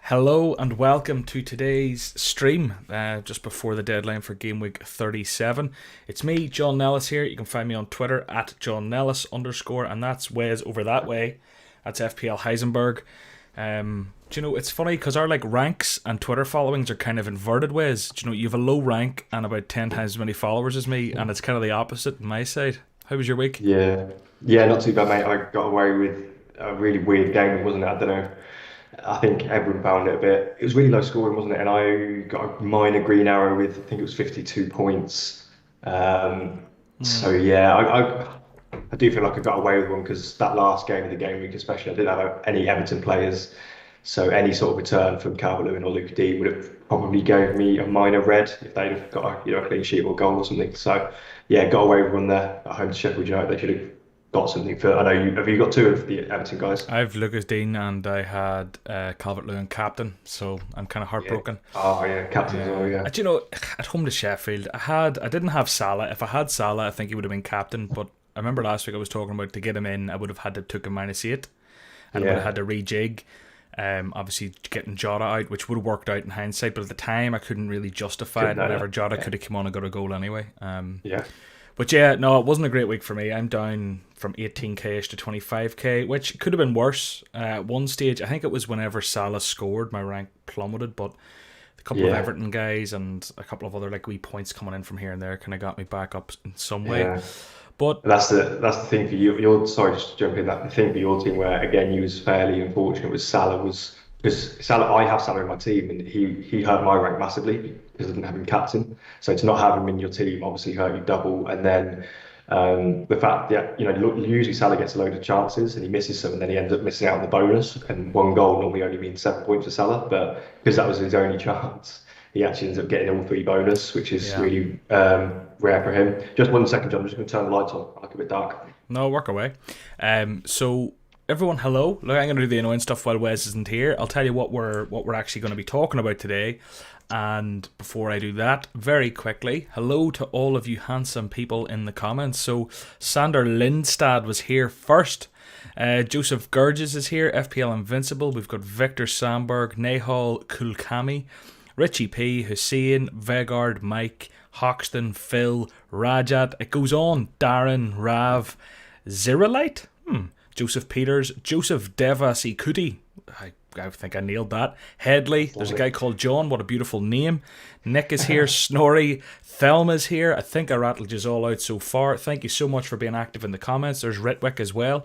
Hello and welcome to today's stream, just before the deadline for Gameweek 37. It's me, John Nellis here. You can find me on Twitter at @JohnNellis_, and that's Wes over that way. That's FPL Heisenberg. Do you know, it's funny because our ranks and Twitter followings are kind of inverted ways. Do you know, you have a low rank and about 10 times as many followers as me, and it's kind of the opposite on my side. How was your week? Yeah, not too bad, mate. I got away with a really weird game, wasn't it? I don't know. I think everyone found it a bit. It was really low scoring, wasn't it? And I got a minor green arrow with, I think it was 52 points. So yeah, I do feel like I got away with one because that last game of the game week, especially, I didn't have any Everton players. So any sort of return from Calvert-Lewin or Luke Dean would have probably gave me a minor red if they'd have got a clean sheet or goal or something. So yeah, got away with one there at home to Sheffield United. They should have got something for. I know you have. You got two of the Everton guys. I've Lucas Dean and I had Calvert-Lewin captain, so I'm kind of Yeah. heartbroken. Oh yeah, captain as well. Yeah. Do you know, at home to Sheffield, I didn't have Salah. If I had Salah, I think he would have been captain. But I remember last week I was talking about to get him in, I would have had to took him -8, and I would have Yeah. had to rejig. Obviously getting Jota out, which would have worked out in hindsight, but at the time I couldn't really justify it. Couldn't Whenever Jota yeah. could have come on and got a goal anyway. Yeah. But yeah, no, it wasn't a great week for me. I'm down from 18k-ish to 25k, which could have been worse. At one stage, I think it was whenever Salah scored, my rank plummeted, but a couple of Yeah. Everton guys and a couple of other wee points coming in from here and there kind of got me back up in some way. Yeah. But That's the thing for you. You're sorry, just to jump in. That the thing for your team where again you was fairly unfortunate was Salah was because Salah. I have Salah in my team and he hurt my rank massively because I didn't have him captain. So to not have him in your team obviously hurt you double. And then the fact that usually Salah gets a load of chances and he misses some and then he ends up missing out on the bonus. And one goal normally only means 7 points for Salah, but because that was his only chance. He actually ends up getting all three bonus, which is yeah, really rare for him. Just 1 second, John. I'm just going to turn the lights on. I like a bit dark. no, work away. So everyone, hello. Look, I'm going to do the annoying stuff while Wes isn't here. I'll tell you what we're actually going to be talking about today. And before I do that, very quickly, hello to all of you handsome people in the comments. So Sander Lindstad was here first. Joseph Gurges is here. FPL Invincible. We've got Victor Sandberg, Nahal Kulkami, Richie P, Hussein, Vegard, Mike, Hoxton, Phil, Rajat. It goes on. Darren, Rav, Ziralite, Joseph Peters, Joseph Devasi Kuti. I think I nailed that. Headley. There's a guy called John. What a beautiful name. Nick is here. Snorri. Thelma's here. I think I rattled you all out so far. Thank you so much for being active in the comments. There's Ritwick as well.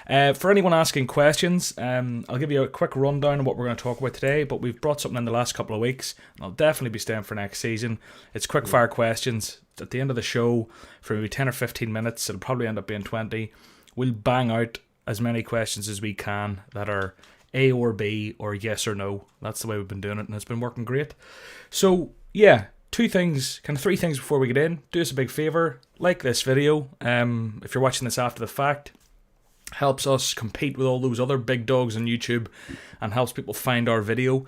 For anyone asking questions, I'll give you a quick rundown of what we're going to talk about today, but we've brought something in the last couple of weeks, and I'll definitely be staying for next season. It's quick fire questions. At the end of the show, for maybe 10 or 15 minutes, it'll probably end up being 20. We'll bang out as many questions as we can that are A or B or yes or no. That's the way we've been doing it, and it's been working great. So yeah, three things before we get in. Do us a big favour, like this video. If you're watching this after the fact, helps us compete with all those other big dogs on YouTube and helps people find our video.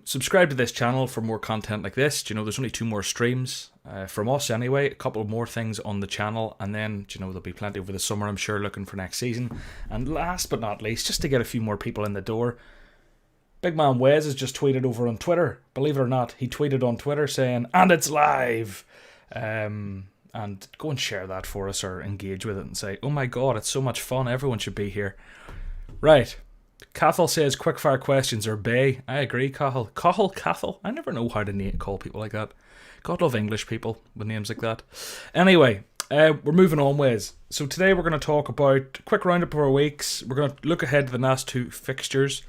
Subscribe to this channel for more content like this. Do you know, there's only 2 more streams from us anyway, a couple more things on the channel, and then, do you know, there'll be plenty over the summer, I'm sure, looking for next season. And last but not least, just to get a few more people in the door, big man Wes has just tweeted over on Twitter. Believe it or not, he tweeted on Twitter saying, "And it's live." And go and share that for us or engage with it and say, "Oh my god, it's so much fun, everyone should be here." Right. Cathal says quickfire questions are bay. I agree, Cathal. Cathal? I never know how to call people like that. God love English people with names like that. Anyway, we're moving on ways. So today we're going to talk about quick roundup of our weeks. We're going to look ahead to the last 2 fixtures.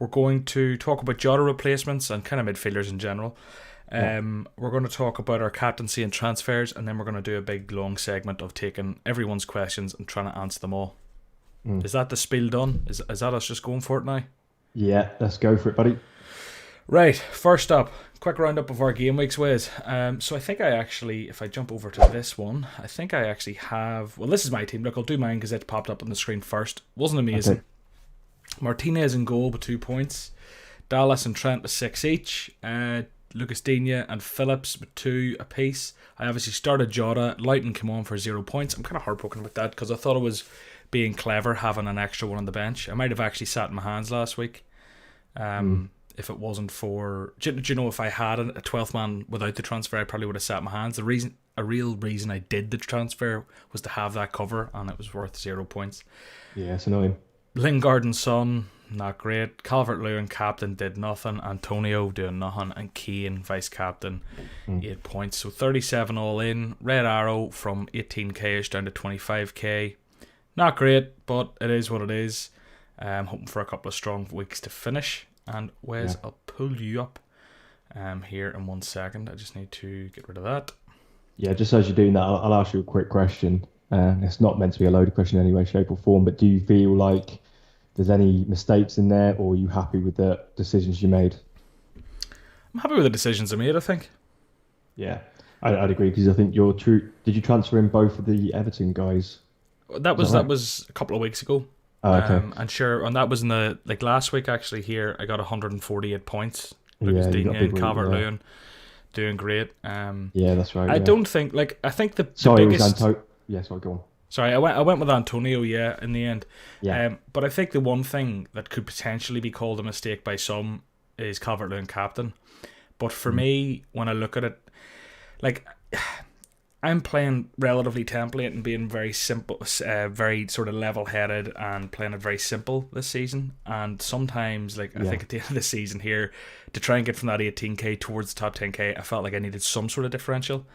We're going to talk about Jota replacements and kind of midfielders in general. We're going to talk about our captaincy and transfers, and then we're going to do a big long segment of taking everyone's questions and trying to answer them all. Is that the spiel done? Is that us just going for it now? Yeah, let's go for it, buddy. Right, first up, quick roundup of our game weeks ways. So I think I actually, if I jump over to this one, I think I actually have, well, this is my team. Look, I'll do mine because it popped up on the screen first. Wasn't amazing. Okay. Martinez in goal with 2 points. Dallas and Trent with 6 each. Lucas Digne and Phillips with 2 apiece. I obviously started Jota. Lighton came on for 0 points. I'm kind of heartbroken about that because I thought it was being clever having an extra one on the bench. I might have actually sat in my hands last week. if it wasn't for... Do you know, if I had a 12th man without the transfer, I probably would have sat my hands. A real reason I did the transfer was to have that cover, and it was worth 0 points. Yeah, it's annoying. Lingard and Son, not great. Calvert-Lewin, captain, did nothing. Antonio doing nothing. And Keane, vice-captain, 8 points. So 37 all in. Red Arrow from 18k-ish down to 25k. Not great, but it is what it is. I'm hoping for a couple of strong weeks to finish. And Wes, I'll pull you up here in 1 second. I just need to get rid of that. Yeah, just as you're doing that, I'll ask you a quick question. It's not meant to be a loaded question in any way, shape or form, but do you feel like there's any mistakes in there, or are you happy with the decisions you made? I'm happy with the decisions I made, I think. Yeah, I'd agree, because I think did you transfer in both of the Everton guys? That was a couple of weeks ago. Oh, okay. And that was in the last week actually. Here I got 148 points. Lucas Digne and Calvert-Lewin doing great. Yeah, that's right. I don't think I think the sorry, biggest. Yeah, sorry, go on. Sorry, I went with Antonio. Yeah, in the end. Yeah. But I think the one thing that could potentially be called a mistake by some is Calvert-Lewin captain. But for me, when I look at it, like, I'm playing relatively template and being very simple, very sort of level-headed and playing it very simple this season. And sometimes, I think at the end of the season here, to try and get from that 18k towards the top 10k, I felt like I needed some sort of differential.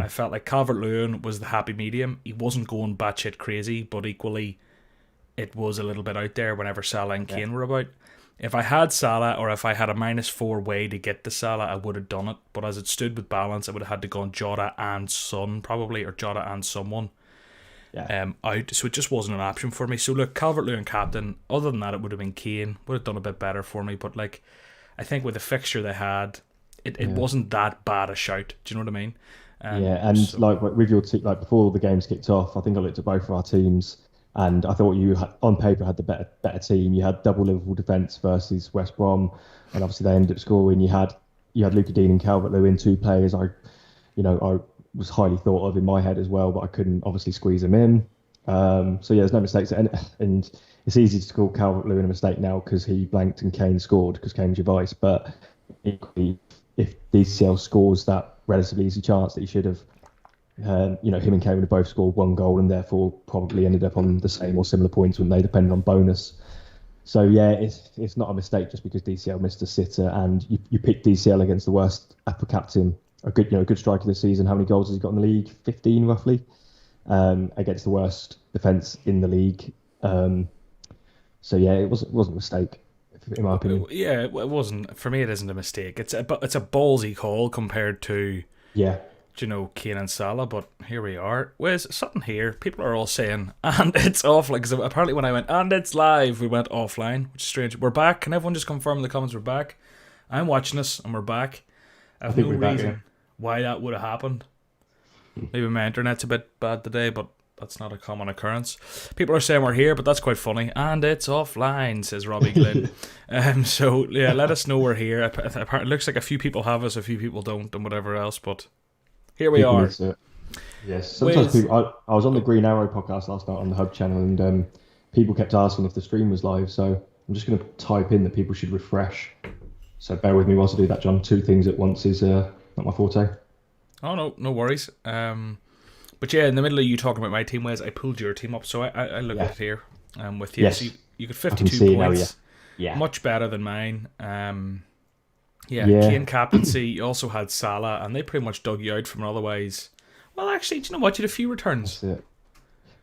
I felt like Calvert-Lewin was the happy medium. He wasn't going batshit crazy, but equally, it was a little bit out there whenever Salah and Kane were about. If I had Salah, or if I had a -4 way to get to Salah, I would have done it. But as it stood with balance, I would have had to go on Jota and Son, probably, or Jota and someone out. So it just wasn't an option for me. So look, Calvert-Lewin captain. Other than that, it would have been Kane. Would have done a bit better for me. But I think with the fixture they had, it wasn't that bad a shout. Do you know what I mean? With your team, before the games kicked off, I think I looked at both of our teams, and I thought you on paper had the better team. You had double Liverpool defence versus West Brom, and obviously they ended up scoring. You had Luca Dean and Calvert-Lewin, 2 players I was highly thought of in my head as well, but I couldn't obviously squeeze them in. There's no mistakes, and it's easy to call Calvert-Lewin a mistake now because he blanked and Kane scored because Kane was your vice. But equally, if DCL scores that relatively easy chance that he should have, him and Kane would have both scored 1 goal and therefore probably ended up on the same or similar points when they depended on bonus. So yeah, it's not a mistake just because DCL missed a sitter, and you picked DCL against the worst upper captain, a good striker this season. How many goals has he got in the league? 15 roughly, against the worst defence in the league. So yeah, it wasn't a mistake, in my opinion. Yeah, it wasn't. For me, it isn't a mistake. It's a ballsy call compared to Kane and Salah, but here we are. Where's something here? People are all saying, and it's offline, because apparently when I went, and it's live, we went offline, which is strange. We're back. Can everyone just confirm in the comments we're back? I'm watching this, and we're back. I have no reason why that would have happened. Maybe my internet's a bit bad today, but that's not a common occurrence. People are saying we're here, but that's quite funny. And it's offline, says Robbie Glynn. So, yeah, let us know we're here. Apparently, it looks like a few people have us, a few people don't, and whatever else, but here we are. Yes, sometimes I was on the Green Arrow podcast last night on the Hub channel, and people kept asking if the stream was live, so I'm just going to type in that people should refresh. So bear with me whilst I do that, John. 2 things at once is not my forte. Oh, no worries. But yeah, in the middle of you talking about my team, Wes, I pulled your team up, so I look at it here with you. Yes. So you got 52 points. Yeah. Much better than mine. Kane captaincy, you also had Salah, and they pretty much dug you out from otherwise. Well, actually, do you know what? You had a few returns.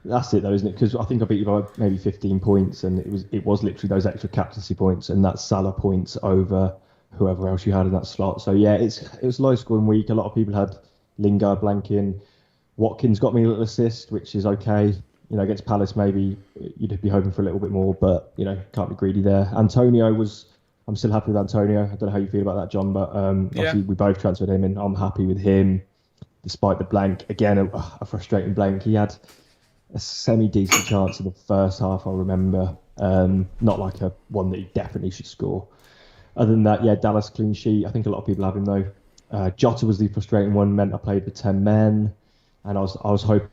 That's it, though, isn't it? Because I think I beat you by maybe 15 points, and it was literally those extra captaincy points and that Salah points over whoever else you had in that slot. So yeah, it was a low scoring week. A lot of people had Lingard blanking. Watkins got me a little assist, which is okay. Against Palace, maybe you'd be hoping for a little bit more, but can't be greedy there. I'm still happy with Antonio. I don't know how you feel about that, John, but obviously we both transferred him in. I'm happy with him, despite the blank. Again, a frustrating blank. He had a semi-decent chance in the first half, I remember. Not like a one that he definitely should score. Other than that, Dallas clean sheet. I think a lot of people have him, though. Jota was the frustrating one, meant I played with 10 men. And I was hoping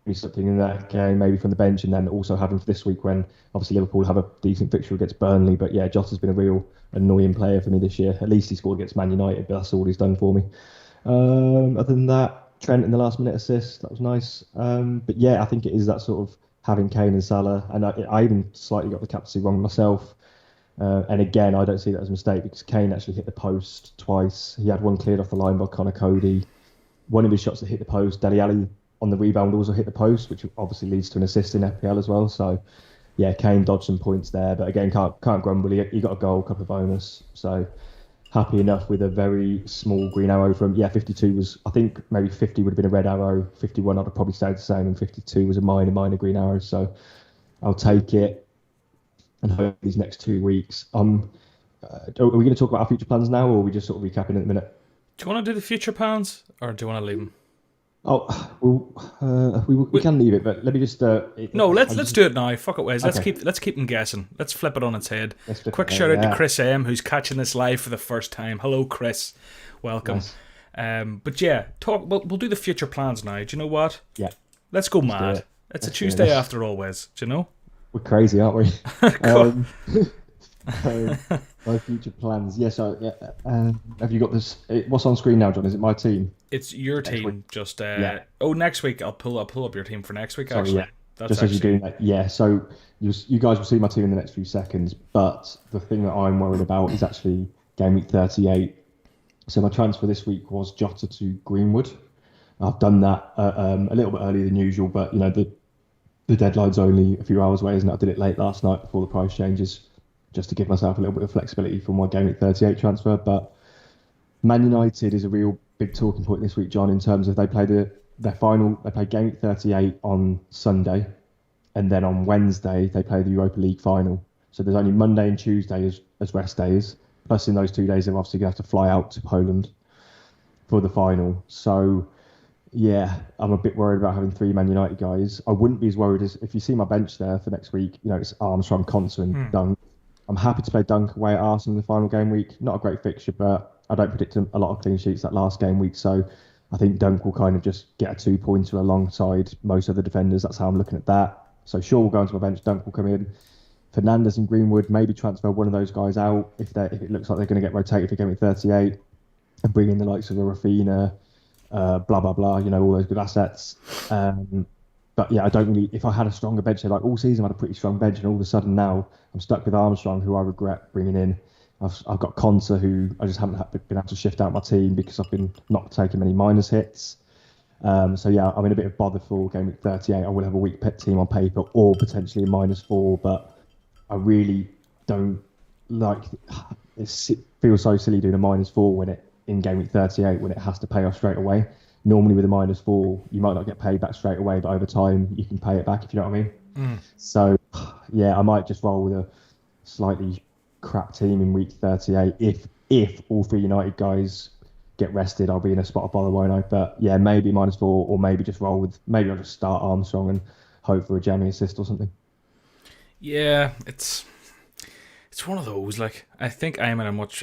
me something in that game, maybe from the bench, and then also having for this week when obviously Liverpool have a decent fixture against Burnley. But yeah, Jota's been a real annoying player for me this year. At least he scored against Man United, but that's all he's done for me. Other than that, Trent in the last minute assist, that was nice. But yeah, I think it is that sort of having Kane and Salah, and I even slightly got the captaincy wrong myself. And again, I don't see that as a mistake because Kane actually hit the post twice. He had one cleared off the line by Connor Cody. One of his shots that hit the post, Dele Alli on the rebound also hit the post, which obviously leads to an assist in FPL as well. So yeah, Kane dodged some points there, but again, can't grumble. He got a goal, a couple of bonus. So happy enough with a very small green arrow from 52 was, I think maybe 50 would have been a red arrow, 51 I'd have probably stayed the same, and 52 was a minor green arrow. So I'll take it and hope these next 2 weeks. Are we going to talk about our future plans now, or are we just sort of recapping at the minute? Do you want to do the future plans, or do you want to leave them? Oh, well, we can leave it, but let me just. Let's do it now. Fuck it, Wes. Okay. Let's keep them guessing. Let's flip it on its head. Quick it, shout out yeah. to Chris M, who's catching this live for the first time. Hello, Chris. Welcome. Nice. But yeah, we'll do the future plans now. Do you know what? Yeah. Let's go do mad. it. It's a Let's do Tuesday this. after all, Wes. Do you know? We're crazy, aren't we? Cool. My future plans. Yes. Have you got this? What's on screen now, John? Is it my team? It's your Next team. week. Just Yeah. Next week I'll pull up your team for next week. Sorry, Actually, yeah. that's Just as you're doing that, yeah. So you guys will see my team in the next few seconds. But the thing that I'm worried about is actually game week 38. So my transfer this week was Jota to Greenwood. I've done that a little bit earlier than usual, but the deadline's only a few hours away, isn't it? I did it late last night before the price changes, just to give myself a little bit of flexibility for my game week 38 transfer. But Man United is a real big talking point this week, John, in terms of they play their final. They play game week 38 on Sunday, and then on Wednesday they play the Europa League final. So there's only Monday and Tuesday as rest days. Plus, in those 2 days, they're obviously going to have to fly out to Poland for the final. So yeah, I'm a bit worried about having 3 Man United guys. I wouldn't be as worried as if you see my bench there for next week. It's Armstrong, Konsa, and Dunk. I'm happy to play Dunk away at Arsenal in the final game week. Not a great fixture, but I don't predict a lot of clean sheets that last game week. So I think Dunk will kind of just get a 2-pointer alongside most of the defenders. That's how I'm looking at that. So Shaw will go into my bench. Dunk will come in. Fernandes and Greenwood, maybe transfer one of those guys out if it looks like they're going to get rotated for game week 38, and bring in the likes of a Rafinha, blah blah blah. All those good assets. But yeah, I don't really. If I had a stronger bench, like all season, I had a pretty strong bench, and all of a sudden now I'm stuck with Armstrong, who I regret bringing in. I've got Konsa, who I just haven't been able to shift out my team because I've been not taking many minus hits. So yeah, I'm in a bit of bother for game week 38. I will have a weak pet team on paper, or potentially a -4, but I really don't like. It feels so silly doing a -4 when in game week 38 when it has to pay off straight away. Normally with a -4, you might not get paid back straight away, but over time you can pay it back, if you know what I mean. So yeah, I might just roll with a slightly crap team in week 38. If all 3 United guys get rested, I'll be in a spot of bother, won't I? But yeah, maybe -4, or maybe just roll with. Maybe I'll just start Armstrong and hope for a jammy assist or something. Yeah, it's one of those. Like, I think I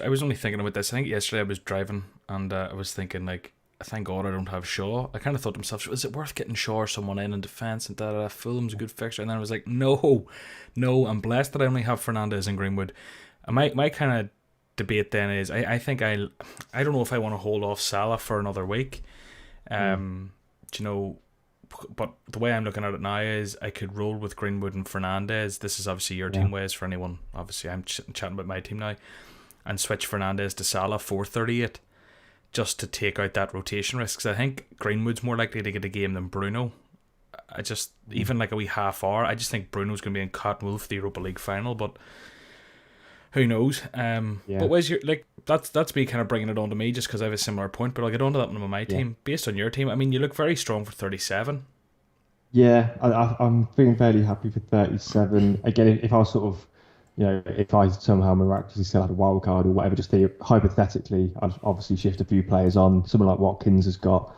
was only thinking about this. I think yesterday I was driving and I was thinking, like, thank God I don't have Shaw. I kind of thought to myself, is it worth getting Shaw or someone in defence and Fulham's a good fixture? And then I was like, no, I'm blessed that I only have Fernandes and Greenwood. And my kind of debate then is, I think I don't know if I want to hold off Salah for another week. But the way I'm looking at it now is I could roll with Greenwood and Fernandes. This is obviously your team, Ways, for anyone. Obviously, I'm chatting about my team now. And switch Fernandes to Salah for 38 just to take out that rotation risk. Because I think Greenwood's more likely to get a game than Bruno. Even like a wee half hour, I just think Bruno's going to be in Cotton Wool for the Europa League final, but who knows? But Wes, that's me kind of bringing it on to me just because I have a similar point, but I'll get on to that one with my team. Based on your team, I mean, you look very strong for 37. Yeah, I'm feeling fairly happy for 37. Again, if I was sort of, if I somehow miraculously still had a wild card or whatever, just hypothetically, I'd obviously shift a few players on. Someone like Watkins has got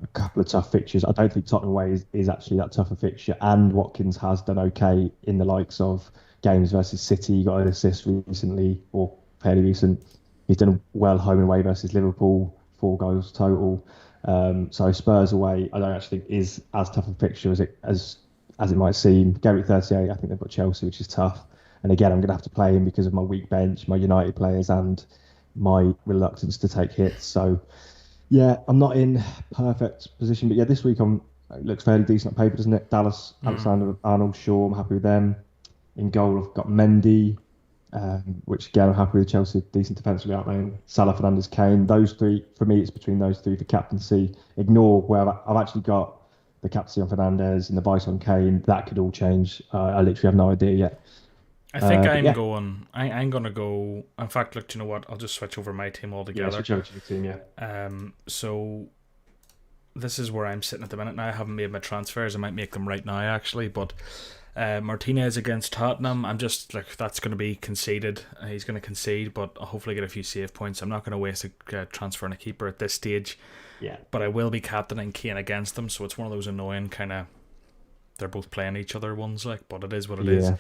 a couple of tough fixtures. I don't think Tottenham away is actually that tough a fixture, and Watkins has done okay in the likes of games versus City. He got an assist recently, or fairly recent. He's done well home and away versus Liverpool, 4 goals total. So Spurs away, I don't actually think is as tough a fixture as it might seem. Gameweek 38, I think they've got Chelsea, which is tough. And again, I'm going to have to play him because of my weak bench, my United players, and my reluctance to take hits. So yeah, I'm not in perfect position, but yeah, this week it looks fairly decent on paper, doesn't it? Dallas, Alexander Arnold, Shaw, I'm happy with them. In goal, I've got Mendy, which again, I'm happy with. Chelsea, decent defensively outlaying. Salah, Fernandes, Kane. Those three, for me, it's between those three for captaincy. Ignore where I've actually got the captaincy on Fernandes and the vice on Kane. That could all change. I literally have no idea yet. I think I'm going. I'm gonna go. In fact, look, do you know what? I'll just switch over my team altogether. Yeah, switch over to your team. Yeah. So this is where I'm sitting at the minute. Now I haven't made my transfers. I might make them right now, actually. But Martinez against Tottenham, I'm just like, that's going to be conceded. He's going to concede, but I'll hopefully get a few save points. I'm not going to waste a transfer on a keeper at this stage. Yeah. But I will be captaining Kane against them, so it's one of those annoying kind of, they're both playing each other ones, like, but it is what it is.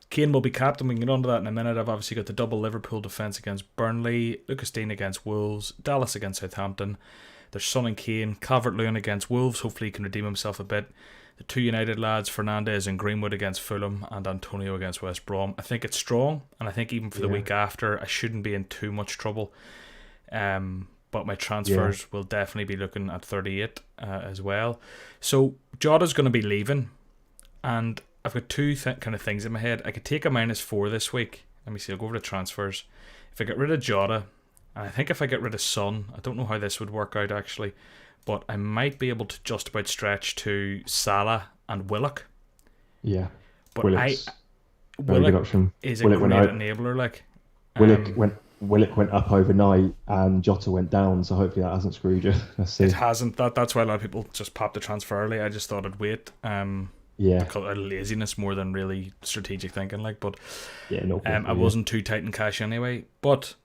Kane will be captain. We can get on to that in a minute. I've obviously got the double Liverpool defence against Burnley, Lucas Digne against Wolves, Dallas against Southampton. There's Son and Kane, Calvert-Lewin against Wolves. Hopefully he can redeem himself a bit. The two United lads, Fernandes and Greenwood against Fulham, and Antonio against West Brom. I think it's strong, and I think even for the week after, I shouldn't be in too much trouble. But my transfers will definitely be looking at 38 as well. So Jota's going to be leaving, and I've got two kind of things in my head. I could take a -4 this week. Let me see, I'll go over to transfers. If I get rid of Jota, and I think if I get rid of Son, I don't know how this would work out actually, but I might be able to just about stretch to Salah and Willock. Yeah. But Willock's Willock good option. is a Willock great enabler. Like Willock went up overnight and Jota went down, so hopefully that hasn't screwed you. Let's see. It hasn't. That's why a lot of people just popped the transfer early. I just thought I'd wait. Because of laziness more than really strategic thinking. Like, but I wasn't too tight in cash anyway. But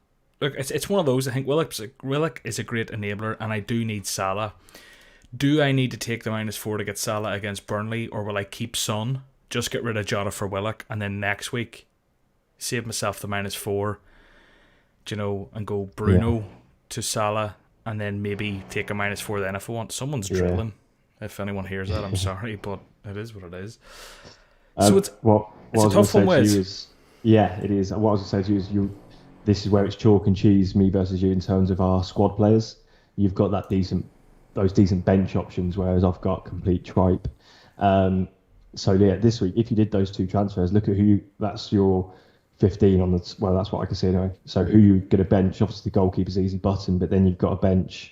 look, it's one of those. I think Willock is a great enabler, and I do need Salah. Do I need to take the -4 to get Salah against Burnley, or will I keep Son, just get rid of Jota for Willock, and then next week save myself the -4, and go Bruno to Salah, and then maybe take a -4 then if I want. Someone's drilling. If anyone hears that, I'm sorry, but it is what it is. So it's a tough one, Wes. It is. What I was going to say to you is this is where it's chalk and cheese, me versus you, in terms of our squad players. You've got those decent bench options, whereas I've got complete tripe. This week, if you did those two transfers, look at that's your 15 on the. Well, that's what I can see anyway. So who you going to bench? Obviously, the goalkeeper's easy button, but then you've got a bench.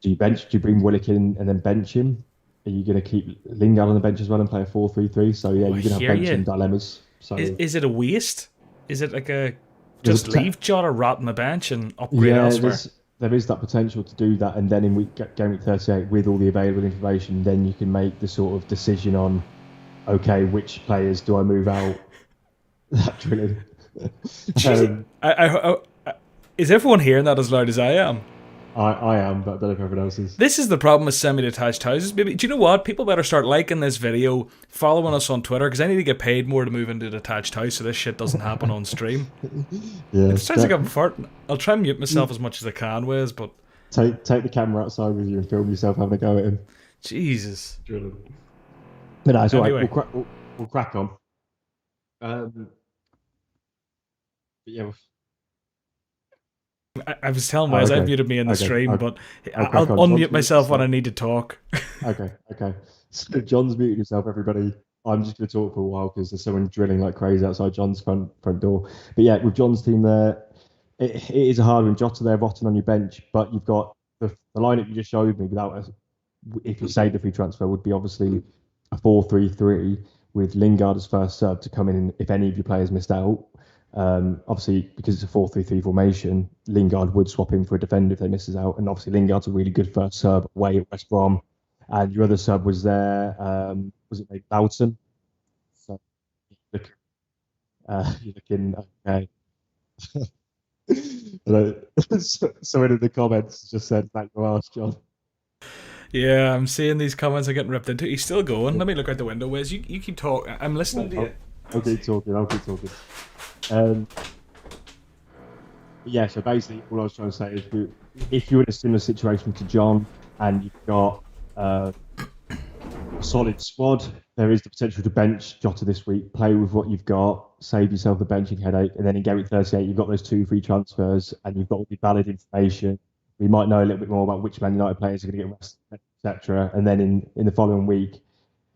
Do you bring Willock in and then bench him? Are you going to keep Lingard on the bench as well and play a 4-3-3? So you're going to have benching dilemmas. So is it a waste? Is it like just leave Jota rot on the bench and upgrade elsewhere? There is that potential to do that, and then in game week 38, with all the available information, then you can make the sort of decision on, okay, which players do I move out? That drilling. Is everyone hearing that as loud as I am? I am, but I don't know if everyone else is. This is the problem with semi-detached houses. Maybe, do you know what? People better start liking this video, following us on Twitter, because I need to get paid more to move into a detached house so this shit doesn't happen on stream. It sounds like I'm farting. I'll try and mute myself as much as I can, Wes, but... Take the camera outside with you and film yourself having a go at him. Jesus. Drilling. But no, it's anyway. All right. We'll crack on. I was telling Wes, I've muted me in the stream, but I'll unmute myself when I need to talk. Okay. So John's muted himself, everybody. I'm just going to talk for a while because there's someone drilling like crazy outside John's front door. But yeah, with John's team there, it is a hard one. Jota there rotting on your bench, but you've got the lineup you just showed me if you saved a free transfer, would be obviously a 4-3-3 with Lingard as first sub to come in if any of your players missed out. Obviously, because it's a 4-3-3 formation, Lingard would swap in for a defender if they misses out, and obviously Lingard's a really good first sub away at West Brom. And your other sub was there, was it maybe Boughton? So you're looking okay. Someone in the comments just said, "Thank you, ask John." Yeah, I'm seeing these comments are getting ripped into. He's still going. Let me look out the window, Wes. You keep talking. I'm listening to you. I'll keep talking. Yeah, so basically, what I was trying to say is, if you're in a similar situation to John and you've got a solid squad, there is the potential to bench Jota this week, play with what you've got, save yourself the benching headache, and then in Game Week 38, you've got those 2 free transfers and you've got all the valid information. We might know a little bit more about which Man United players are going to get rested, etc. And then in the following week,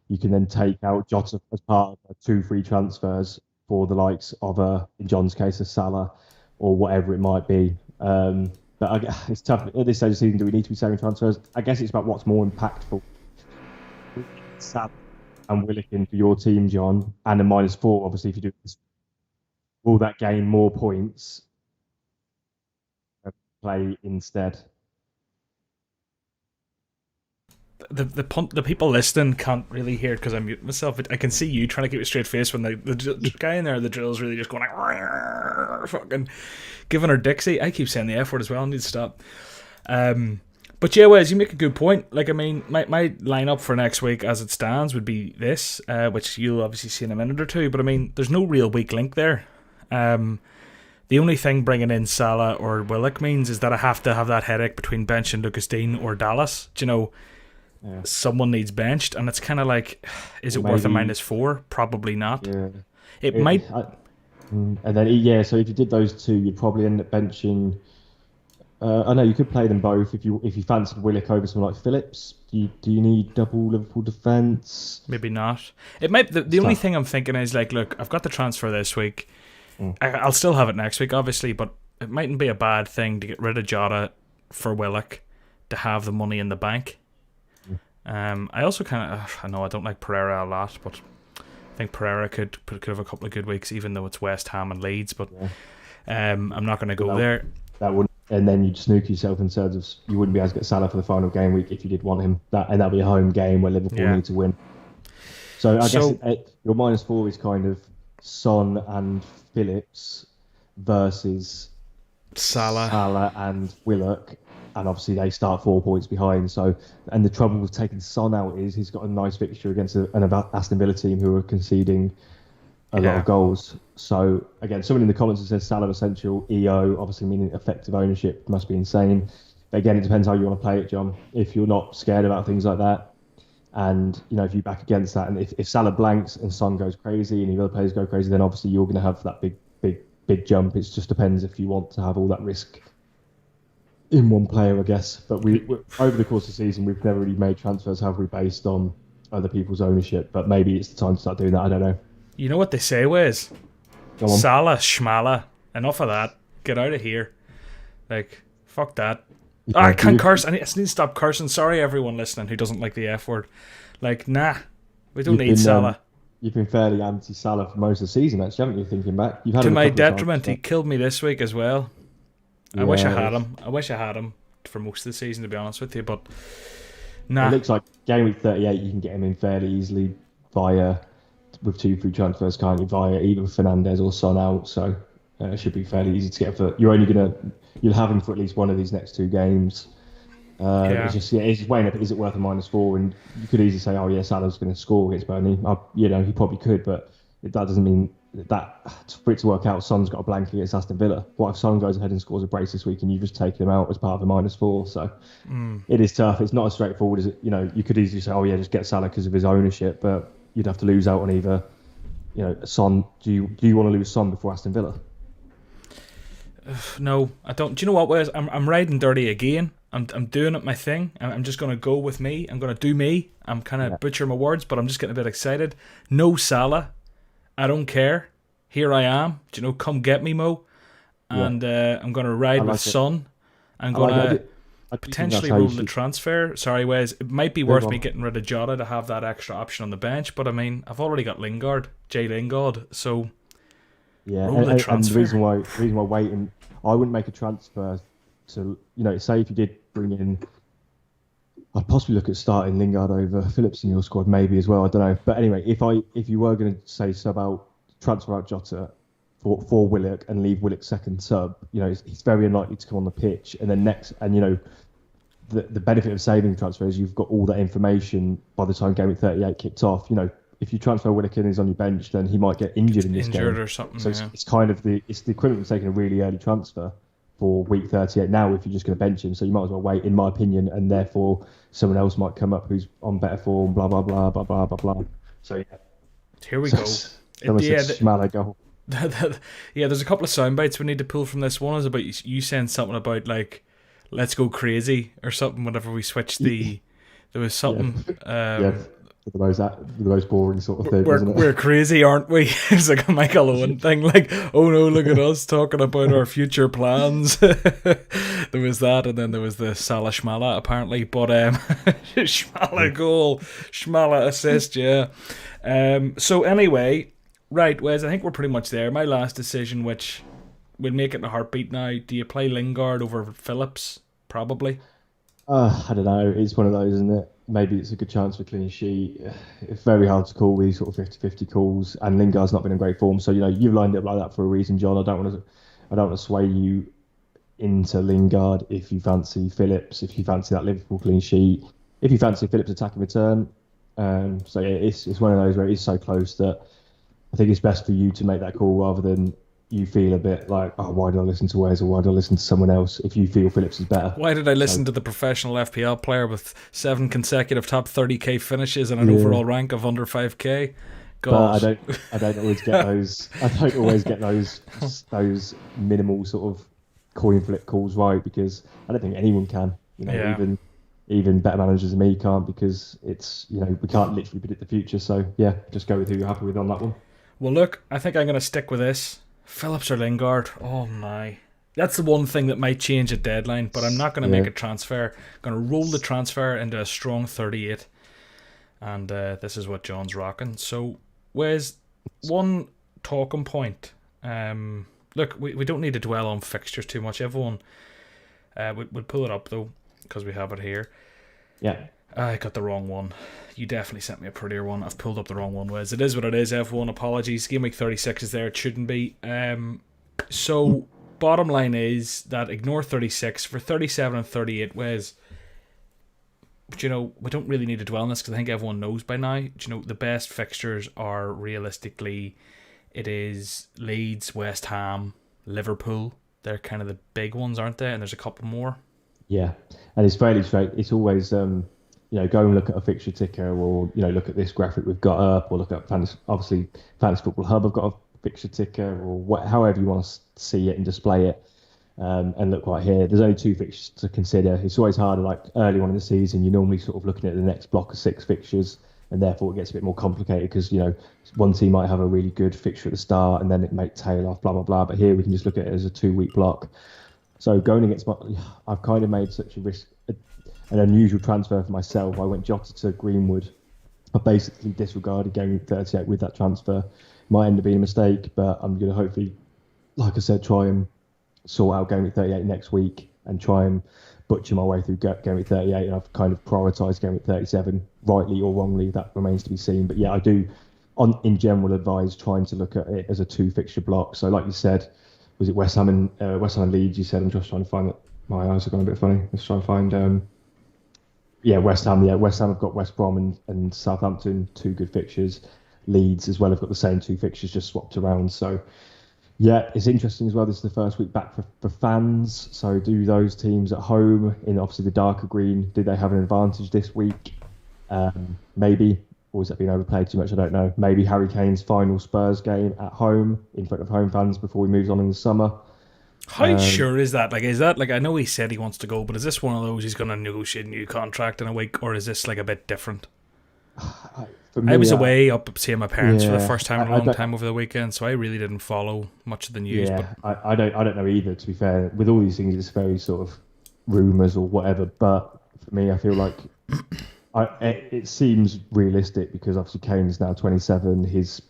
you can then take out Jota as part of 2 free transfers for the likes of, in John's case, a Salah or whatever it might be. But it's tough at this stage of the season. Do we need to be saving transfers? I guess it's about what's more impactful. Salah and Willikin for your team, John, and a -4. Obviously, if you do this, will that gain more points? Play instead. The people listening can't really hear because I mute myself. I can see you trying to keep a straight face when the guy in there, the drill's really just going like fucking giving her Dixie. I keep saying the F word as well. I need to stop. But yeah, Wes, you make a good point. Like, I mean, my lineup for next week as it stands would be this, which you'll obviously see in a minute or two. But I mean, there's no real weak link there. The only thing bringing in Salah or Willock means is that I have to have that headache between bench and Lucas Dean or Dallas. Do you know? Yeah. Someone needs benched, and it's kind of like, is it worth a -4? Probably not. Yeah. It might. And then so if you did those 2, you'd probably end up benching. I know you could play them both if you fancied Willock over someone like Phillips. Do you need double Liverpool defence? Maybe not. It might. The only thing I'm thinking is like, look, I've got the transfer this week. I'll still have it next week, obviously, but it mightn't be a bad thing to get rid of Jota for Willock to have the money in the bank. I also kind of, I know I don't like Pereira a lot, but I think Pereira could have a couple of good weeks, even though it's West Ham and Leeds. But I'm not going to go there. That wouldn't, and then you'd snook yourself in terms of you wouldn't be able to get Salah for the final game week if you did want him. That'd be a home game where Liverpool need to win. So I guess your -4 is kind of Son and Phillips versus Salah and Willock. And obviously they start 4 points behind. So, and the trouble with taking Son out is he's got a nice fixture against an Aston Villa team who are conceding a lot of goals. So again, someone in the comments that says Salah essential, EO, obviously meaning effective ownership, must be insane. But again, it depends how you want to play it, John. If you're not scared about things like that, and if you back against that, and if Salah blanks and Son goes crazy and the other players go crazy, then obviously you're going to have that big jump. It just depends if you want to have all that risk in one player, I guess. But we over the course of the season, we've never really made transfers, have we, based on other people's ownership? But maybe it's the time to start doing that. I don't know. You know what they say, Wes? Salah, Schmala. Enough of that. Get out of here. Like, fuck that. I can't curse. I need to stop cursing. Sorry, everyone listening who doesn't like the F word. Like, nah. We don't need Salah. You've been fairly anti-Salah for most of the season, actually, haven't you, thinking back? You've had to my detriment, he killed me this week as well. Yeah. I wish I had him for most of the season, to be honest with you, but nah. It looks like Game Week 38, you can get him in fairly easily with 2 free transfers, can't you, via either Fernandes or Son out, so it should be fairly easy to get for. You'll have him for at least one of these next 2 games. It's just weighing up, is it worth a -4? And you could easily say, oh yeah, Salah's going to score against Burnley. He probably could, but that doesn't mean that for it to work out, Son's got a blank against Aston Villa. What if Son goes ahead and scores a brace this week and you've just taken him out as part of a -4? So it is tough. It's not as straightforward as it. You could easily say, oh yeah, just get Salah because of his ownership, but you'd have to lose out on either. Son. Do you want to lose Son before Aston Villa? No, I don't. Do you know what, Wes? I'm riding dirty again. I'm doing it my thing. I'm just going to go with me. I'm going to do me. I'm kind of butchering my words, but I'm just getting a bit excited. No Salah. I don't care. Here I am. Do you know, come get me, Mo. And I'm going to ride with Son. I'm going to potentially rule the transfer. Sorry, Wes. It might be worth me getting rid of Jota to have that extra option on the bench, but I mean, I've already got Jay Lingard, so rule the transfer. And the reason why waiting, I wouldn't make a transfer to, say if you did bring in, I'd possibly look at starting Lingard over Phillips in your squad, maybe as well. I don't know. But anyway, if you were going to say transfer out Jota for Willock and leave Willock second sub, he's very unlikely to come on the pitch. And then the benefit of saving the transfer is you've got all that information by the time Game Week 38 kicked off. If you transfer Willock and he's on your bench, then he might get injured in this game. Or something. So it's kind of the equivalent of taking a really early transfer. for week 38 now if you're just going to bench him. So you might as well wait, in my opinion, and therefore someone else might come up who's on better form. Blah blah blah blah blah blah blah. So yeah, here we go. Schmaler goal. Yeah, there's a couple of sound bites we need to pull from this. One is about you saying something about like, let's go crazy or something whenever we switched the. There was something. The most boring sort of thing. We're crazy, aren't we? It's like a Michael Owen thing. Like, oh no, look at us talking about our future plans. There was that, and then there was the Salah Schmala apparently. But Schmala goal, Schmala assist, yeah. So anyway, right, Wes, I think we're pretty much there. My last decision, which we'll make it in a heartbeat now. Do you play Lingard over Phillips? Probably. I don't know. It's one of those, isn't it? Maybe it's a good chance for clean sheet. It's very hard to call these sort of 50-50 calls, and Lingard's not been in great form. So you've lined it up like that for a reason, John. I don't want to sway you into Lingard if you fancy Phillips, if you fancy that Liverpool clean sheet, if you fancy Phillips attacking return. So yeah, it's one of those where it's so close that I think it's best for you to make that call rather than you feel a bit like, oh, why did I listen to Wes or why did I listen to someone else if you feel Phillips is better? Why did I listen to the professional FPL player with 7 consecutive top 30k finishes and an overall rank of under 5k? Gosh. But I don't always get those. I don't always get those minimal sort of coin flip calls right, because I don't think anyone can. Even better managers than me can't, because it's we can't literally predict the future. So yeah, just go with who you're happy with on that one. Well, look, I think I'm going to stick with this. Phillips or Lingard? Oh my. That's the one thing that might change at deadline, but I'm not going to make a transfer. I'm going to roll the transfer into a strong 38. And this is what John's rocking. So, Wes, one talking point. Look, we don't need to dwell on fixtures too much. Everyone, we'll pull it up though, because we have it here. Yeah. I got the wrong one. You definitely sent me a prettier one. I've pulled up the wrong one, Wes. It is what it is, F1. Apologies. Gameweek 36 is there. It shouldn't be. So, bottom line is that ignore 36. For 37 and 38, Wes, but we don't really need to dwell on this because I think everyone knows by now. The best fixtures are realistically, it is Leeds, West Ham, Liverpool. They're kind of the big ones, aren't they? And there's a couple more. Yeah, and it's fairly straight. It's always go and look at a fixture ticker, or look at this graphic we've got up, or look at Fantasy Football Hub. I've got a fixture ticker, or however you want to see it and display it. And look right here, there's only 2 fixtures to consider. It's always harder, like early on in the season, you're normally sort of looking at the next block of 6 fixtures, and therefore it gets a bit more complicated because one team might have a really good fixture at the start and then it might tail off, blah blah blah. But here we can just look at it as a 2-week block. So going against I've kind of made such an unusual transfer for myself. I went Jota to Greenwood. I basically disregarded Gameweek 38 with that transfer. Might end up being a mistake, but I'm going to hopefully, like I said, try and sort out Gameweek 38 next week and try and butcher my way through Gameweek 38. And I've kind of prioritised Gameweek 37, rightly or wrongly. That remains to be seen. But yeah, I do, in general, advise trying to look at it as a 2-fixture block. So like you said, was it West Ham and Leeds? You said. I'm just trying to find that. My eyes are going a bit funny. Let's try and find. West Ham. Yeah, West Ham have got West Brom and Southampton, 2 good fixtures. Leeds as well have got the same 2 fixtures, just swapped around. So yeah, it's interesting as well. This is the first week back for fans. So do those teams at home in obviously the darker green, do they have an advantage this week? Maybe. Or is that being overplayed too much? I don't know. Maybe Harry Kane's final Spurs game at home in front of home fans before he moves on in the summer. How sure is that? Is that I know he said he wants to go, but is this one of those he's going to negotiate a new contract in a week, or is this a bit different? I was away up seeing my parents for the first time in a long time over the weekend, so I really didn't follow much of the news. Yeah, but I don't know either. To be fair, with all these things, it's very sort of rumours or whatever. But for me, I feel like it seems realistic because obviously Kane's now 27. He's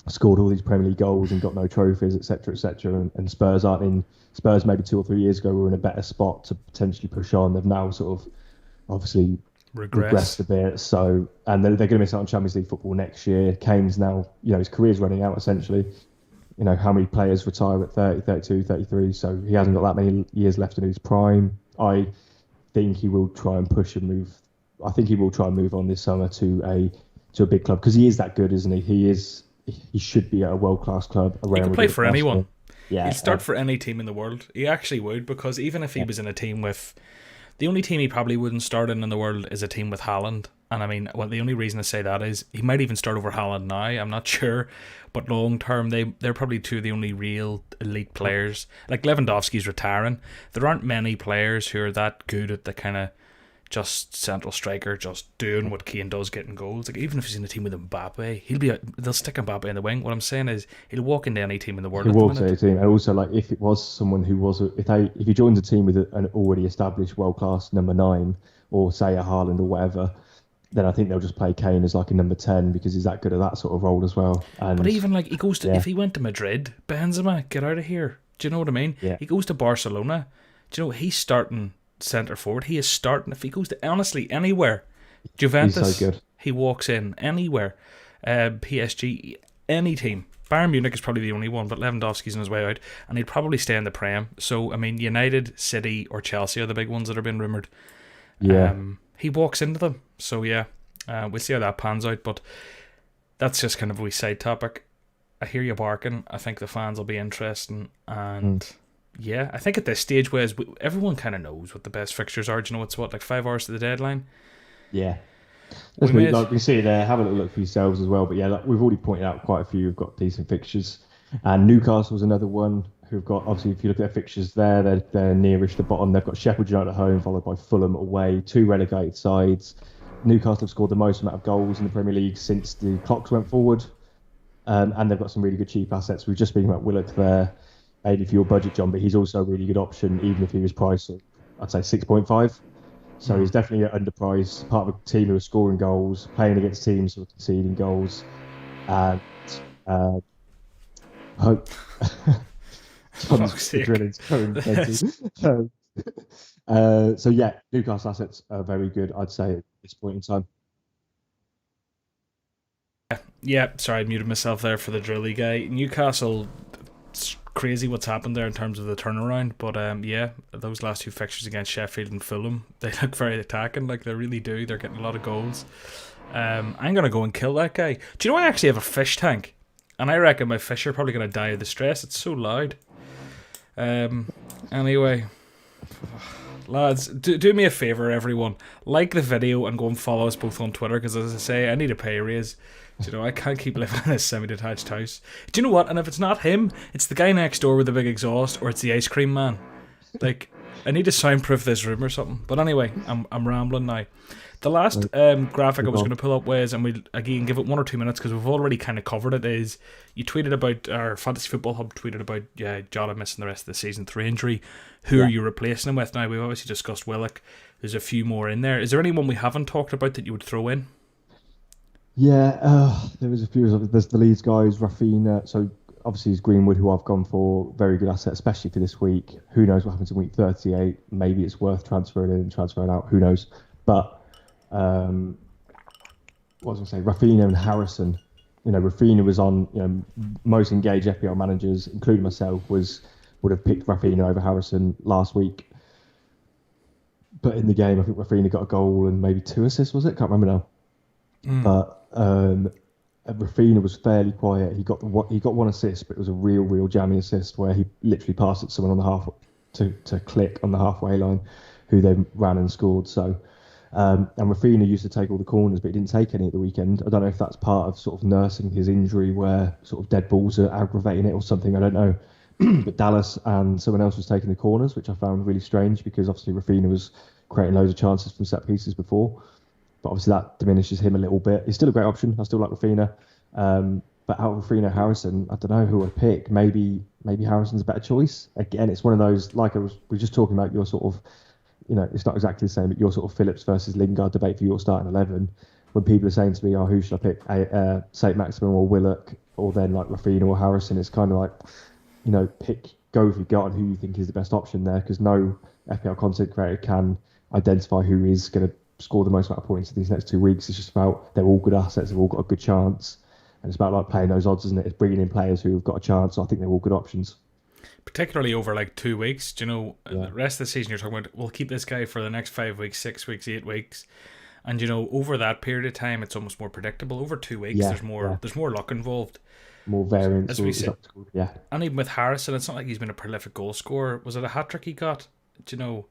scored all these Premier League goals and got no trophies, etc., etc. And Spurs aren't in. Spurs maybe 2 or 3 years ago were in a better spot to potentially push on. They've now sort of obviously regressed a bit. So, and they're going to miss out on Champions League football next year. Kane's now, his career's running out essentially. How many players retire at 30, 32, 33? So he hasn't got that many years left in his prime. I think he will try and push and move. I think he will try and move on this summer to a big club because he is that good, isn't he? He should be at a world-class club. He can play for anyone. Yeah, He'd start for any team in the world. He actually would, because even if he was in a team with... The only team he probably wouldn't start in the world is a team with Haaland. And I mean, well, the only reason I say that is he might even start over Haaland now. I'm not sure. But long term, they're probably two of the only real elite players. Like Lewandowski's retiring. There aren't many players who are that good at the kind of just central striker, just doing what Kane does, getting goals. Like even if he's in a team with Mbappe, they'll stick Mbappe in the wing. What I'm saying is he'll walk into any team in the world. He walks into a team, and also like if it was someone who was if he joins a team with an already established world class number 9, or say a Haaland or whatever, then I think they'll just play Kane as like a number 10 because he's that good at that sort of role as well. And but even like he goes to if he went to Madrid, Benzema, get out of here. Do you know what I mean? Yeah. He goes to Barcelona. Do you know he's starting centre forward? He is starting. If he goes to honestly anywhere, Juventus, he's so good. He walks in anywhere. PSG, any team. Bayern Munich is probably the only one, but Lewandowski's on his way out, and he'd probably stay in the Prem. So I mean, United, City, or Chelsea are the big ones that are being rumoured. Yeah. He walks into them. So yeah, we'll see how that pans out. But that's just kind of a wee side topic. I hear you barking. I think the fans will be interesting, and yeah, I think at this stage, Wes, everyone kind of knows what the best fixtures are. Do you know it's like 5 hours to the deadline? Yeah. We see it there. Have a little look for yourselves as well. But yeah, like we've already pointed out quite a few who've got decent fixtures, and Newcastle's another one who've got, obviously, if you look at their fixtures there, they're nearish the bottom. They've got Sheffield United at home, followed by Fulham away, 2 relegated sides. Newcastle have scored the most amount of goals in the Premier League since the clocks went forward, and they've got some really good cheap assets. We've just been about Willock there, maybe for your budget, John, but he's also a really good option, even if he was priced at, I'd say 6.5. So he's definitely underpriced, part of a team who are scoring goals, playing against teams who are conceding goals, and hope. Drilling's going so yeah, Newcastle assets are very good, I'd say, at this point in time. Yeah, sorry, I muted myself there for the drilly guy. Newcastle, it's crazy what's happened there in terms of the turnaround, but yeah, those last 2 fixtures against Sheffield and Fulham, they look very attacking, like they really do. They're getting a lot of goals. I'm gonna go and kill that guy. Do you know I actually have a fish tank, and I reckon my fish are probably gonna die of the stress. It's so loud. Anyway, lads, do me a favour, everyone. Like the video and go and follow us both on Twitter, because as I say, I need a pay raise. Do you know, I can't keep living in a semi-detached house. Do you know what? And if it's not him, it's the guy next door with the big exhaust, or it's the ice cream man. Like, I need to soundproof this room or something. But anyway, I'm rambling now. The last graphic I was going to pull up was, and we'll again give it 1 or 2 minutes because we've already kind of covered it, is you tweeted about, our Fantasy Football Hub tweeted about Jota missing the rest of the season through injury. Who are you replacing him with? Now, we've obviously discussed Willock. There's a few more in there. Is there anyone we haven't talked about that you would throw in? Yeah, there was a few. There's the Leeds guys, Rafinha. So obviously it's Greenwood, who I've gone for. Very good asset, especially for this week. Who knows what happens in week 38? Maybe it's worth transferring in and transferring out. Who knows? But what was I say? Rafinha and Harrison. You know, Rafinha was on most engaged FPL managers, including myself, would have picked Rafinha over Harrison last week. But in the game, I think Rafinha got a goal and maybe 2 assists. Was it? Can't remember now. But Rafinha was fairly quiet. He got 1 assist, but it was a real jammy assist where he literally passed it to someone on the half to click on the halfway line, who then ran and scored. So, and Rafinha used to take all the corners, but he didn't take any at the weekend. I don't know if that's part of sort of nursing his injury, where sort of dead balls are aggravating it or something. I don't know. But Dallas and someone else was taking the corners, which I found really strange because obviously Rafinha was creating loads of chances from set pieces before. But obviously that diminishes him a little bit. He's still a great option. I still like Rafinha. But out of Rafinha, Harrison, I don't know who I'd pick. Maybe Harrison's a better choice. Again, it's one of those, like we were just talking about your sort of, it's not exactly the same, but your sort of Phillips versus Lingard debate for your starting 11. When people are saying to me, who should I pick? St. Maximin or Willock, or then like Rafinha or Harrison, it's kind of like, go if you've got and who you think is the best option there, because no FPL content creator can identify who is going to score the most amount of points in these next 2 weeks. It's just about, they're all good assets, they've all got a good chance, and it's about like playing those odds, isn't it? It's bringing in players who have got a chance. So I think they're all good options, particularly over like 2 weeks. The rest of the season you're talking about, we'll keep this guy for the next 5 weeks, 6 weeks, 8 weeks, and over that period of time it's almost more predictable. Over 2 weeks there's more luck involved. more variance. As we said, yeah. And even with Harrison, it's not like he's been a prolific goal scorer. Was it a hat trick he got? Do you know?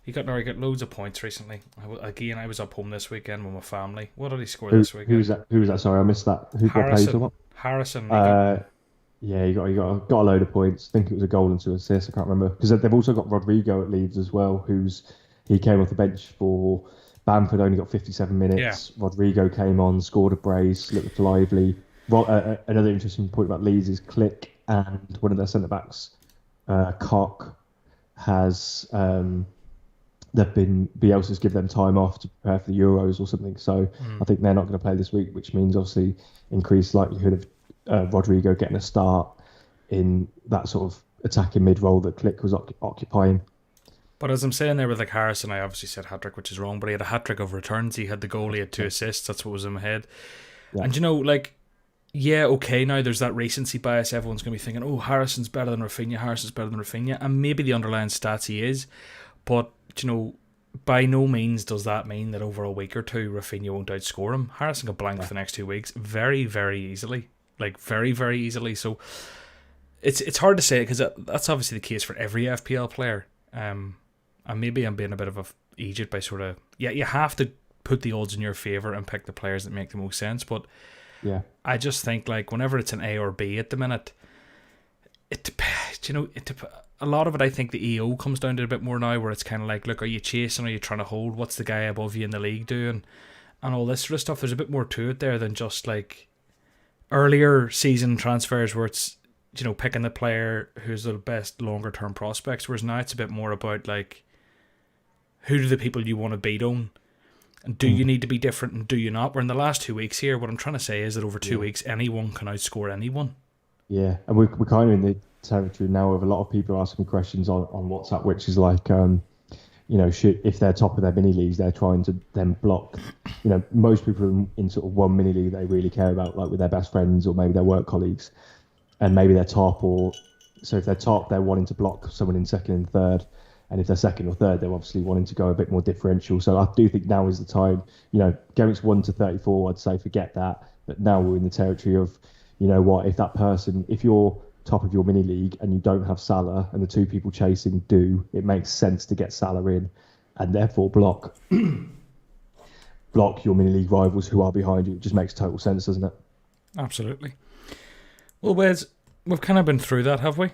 He got loads of points recently. I was up home this weekend with my family. What did he score this weekend? Who was that? Sorry, I missed that. Harrison. Yeah, he got a load of points. I think it was a goal and 2 assists. I can't remember, because they've also got Rodrigo at Leeds as well, he came off the bench for Bamford. Only got 57 minutes. Yeah. Rodrigo came on, scored a brace, looked lively. Another interesting point about Leeds is Click and one of their centre backs, Cock, has Bielsa's give them time off to prepare for the Euros or something. So I think they're not going to play this week, which means obviously increased likelihood of Rodrigo getting a start in that sort of attacking mid role that Click was occupying. But as I'm saying there with like Harrison, I obviously said hat-trick, which is wrong, but he had a hat-trick of returns. He had the goal, he had 2 assists. That's what was in my head. Yeah. And okay, now there's that recency bias. Everyone's going to be thinking, Harrison's better than Rafinha. And maybe the underlying stats he is. But, by no means does that mean that over a week or two, Rafinha won't outscore him. Harrison could blank for the next 2 weeks very, very easily. Like, very, very easily. So, it's hard to say, because that's obviously the case for every FPL player. And maybe I'm being a bit of a idiot by sort of... Yeah, you have to put the odds in your favour and pick the players that make the most sense. But I just think, like, whenever it's an A or B at the minute, it depends. A lot of it, I think the EO comes down to a bit more now, where it's kind of like, look, are you chasing? Are you trying to hold? What's the guy above you in the league doing? And all this sort of stuff. There's a bit more to it there than just, like, earlier season transfers where it's, picking the player who's the best longer-term prospects, whereas now it's a bit more about, like, who do the people you want to beat on? And do you need to be different and do you not? Where in the last 2 weeks here, what I'm trying to say is that over 2 weeks, anyone can outscore anyone. Yeah, and we're kind of in the territory now of a lot of people asking questions on WhatsApp, which is like, if they're top of their mini leagues, they're trying to then block. Most people in sort of one mini league they really care about, like with their best friends or maybe their work colleagues, and maybe they're top, so if they're top, they're wanting to block someone in second and third. And if they're second or third, they're obviously wanting to go a bit more differential. So I do think now is the time. Gameweek's 1 to 34, I'd say forget that. But now we're in the territory of, if you're top of your mini league and you don't have Salah and the 2 people chasing do, it makes sense to get Salah in and therefore block your mini league rivals who are behind you. It just makes total sense, doesn't it? Absolutely. Well, Wes, we've kind of been through that, have we?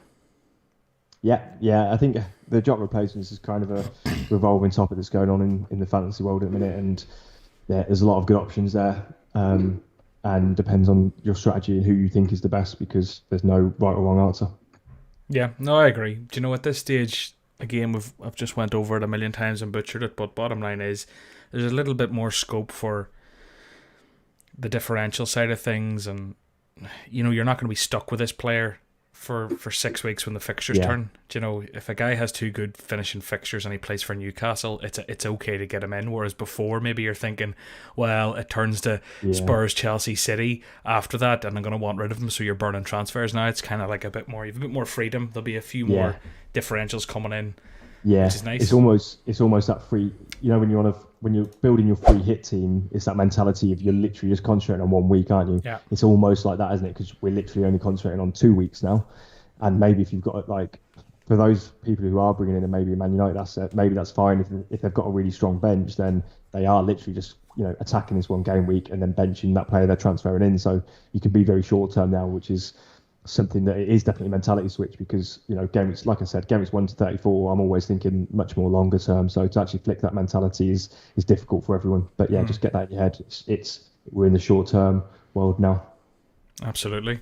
Yeah. I think the job replacements is kind of a revolving topic that's going on in the fantasy world at the minute, and there's a lot of good options there, and depends on your strategy and who you think is the best, because there's no right or wrong answer. Yeah, no, I agree. Do you know, at this stage, again, I've just went over it a million times and butchered it, but bottom line is there's a little bit more scope for the differential side of things, and you're not going to be stuck with this player for 6 weeks when the fixtures turn. Do if a guy has 2 good finishing fixtures and he plays for Newcastle, it's okay to get him in, whereas before maybe you're thinking, well, it turns to Spurs, Chelsea, City after that, and I'm going to want rid of him, so you're burning transfers. Now it's kind of like you have a bit more freedom. There'll be a few more differentials coming in, which is nice. It's almost that free, when you're building your free hit team, it's that mentality of you're literally just concentrating on 1 week, aren't you? Yeah. It's almost like that, isn't it? Because we're literally only concentrating on 2 weeks now. And maybe if you've got, like, for those people who are bringing in a maybe a Man United asset, maybe that's fine. If they've got a really strong bench, then they are literally just, attacking this one game week and then benching that player they're transferring in. So you can be very short term now, which is something that it is definitely a mentality switch, because Gameweek's, like I said, Gameweek's 1 to 34. I'm always thinking much more longer term, so to actually flick that mentality is difficult for everyone. But just get that in your head. We're in the short term world now. Absolutely.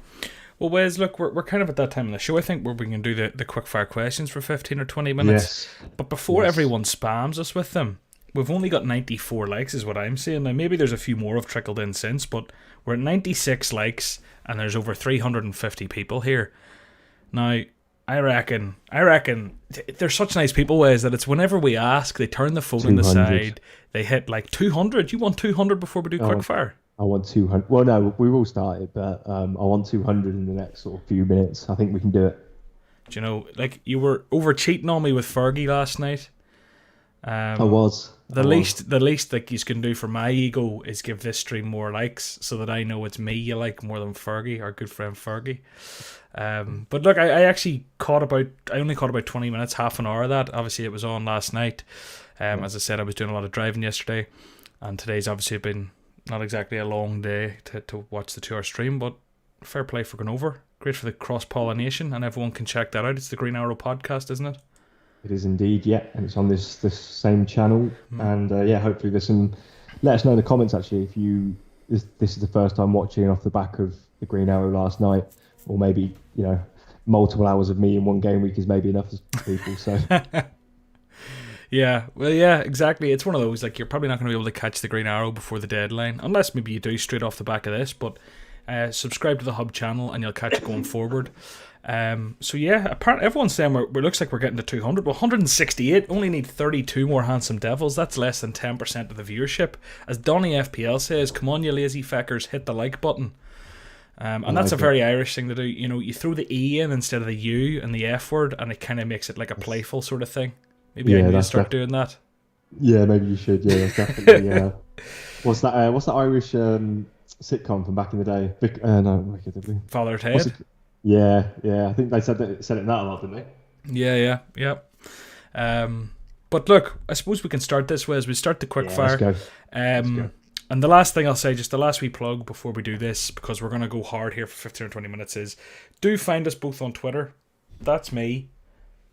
Well, Wes, look, we're kind of at that time in the show, I think, where we can do the quick fire questions for 15 or 20 minutes. Yes. But before everyone spams us with them, we've only got 94 likes is what I'm saying. Now, maybe there's a few more have trickled in since, but we're at 96 likes and there's over 350 people here. Now, I reckon they're such nice people, Wes, that it's whenever we ask, they turn the phone on the side, they hit like 200. You want 200 before we do quickfire? I want 200. Well, no, we've all started, but I want 200 in the next sort of few minutes. I think we can do it. Do you know, like, you were over cheating on me with Fergie last night, I was. The least like you can do for my ego is give this stream more likes so that I know it's me you like more than Fergie, our good friend Fergie. But look, I actually only caught about 20 minutes, half an hour of that. Obviously it was on last night. As I said, I was doing a lot of driving yesterday, and today's obviously been not exactly a long day to watch the 2-hour stream, but fair play for going over. Great for the cross-pollination, and everyone can check that out. It's the Green Arrow podcast, isn't it? It is indeed, yeah, and it's on this same channel. And hopefully there's some. Let us know in the comments actually if this is the first time watching off the back of the Green Arrow last night, or maybe multiple hours of me in one game week is maybe enough for people. So. Yeah, well, yeah, exactly. It's one of those, like, you're probably not going to be able to catch the Green Arrow before the deadline, unless maybe you do straight off the back of this, but subscribe to the Hub channel and you'll catch it going forward. So yeah, apparently everyone's saying it looks like we're getting to 200. Well, 168, only need 32 more Handsome Devils. That's less than 10% of the viewership. As Donny FPL says, come on you lazy feckers, hit the like button. And that's a very Irish thing to do. You throw the E in instead of the U and the F word, and it kind of makes it like a playful sort of thing. Maybe I need to start doing that. Yeah, maybe you should. Yeah, that's definitely. What's that Irish sitcom from back in the day? Father Ted. Yeah. I think they said it that a lot, didn't they? Yeah. But look, I suppose we can start this way as we start the quick fire. Let's go. And the last thing I'll say, just the last wee plug before we do this, because we're going to go hard here for 15 or 20 minutes, is do find us both on Twitter. That's me.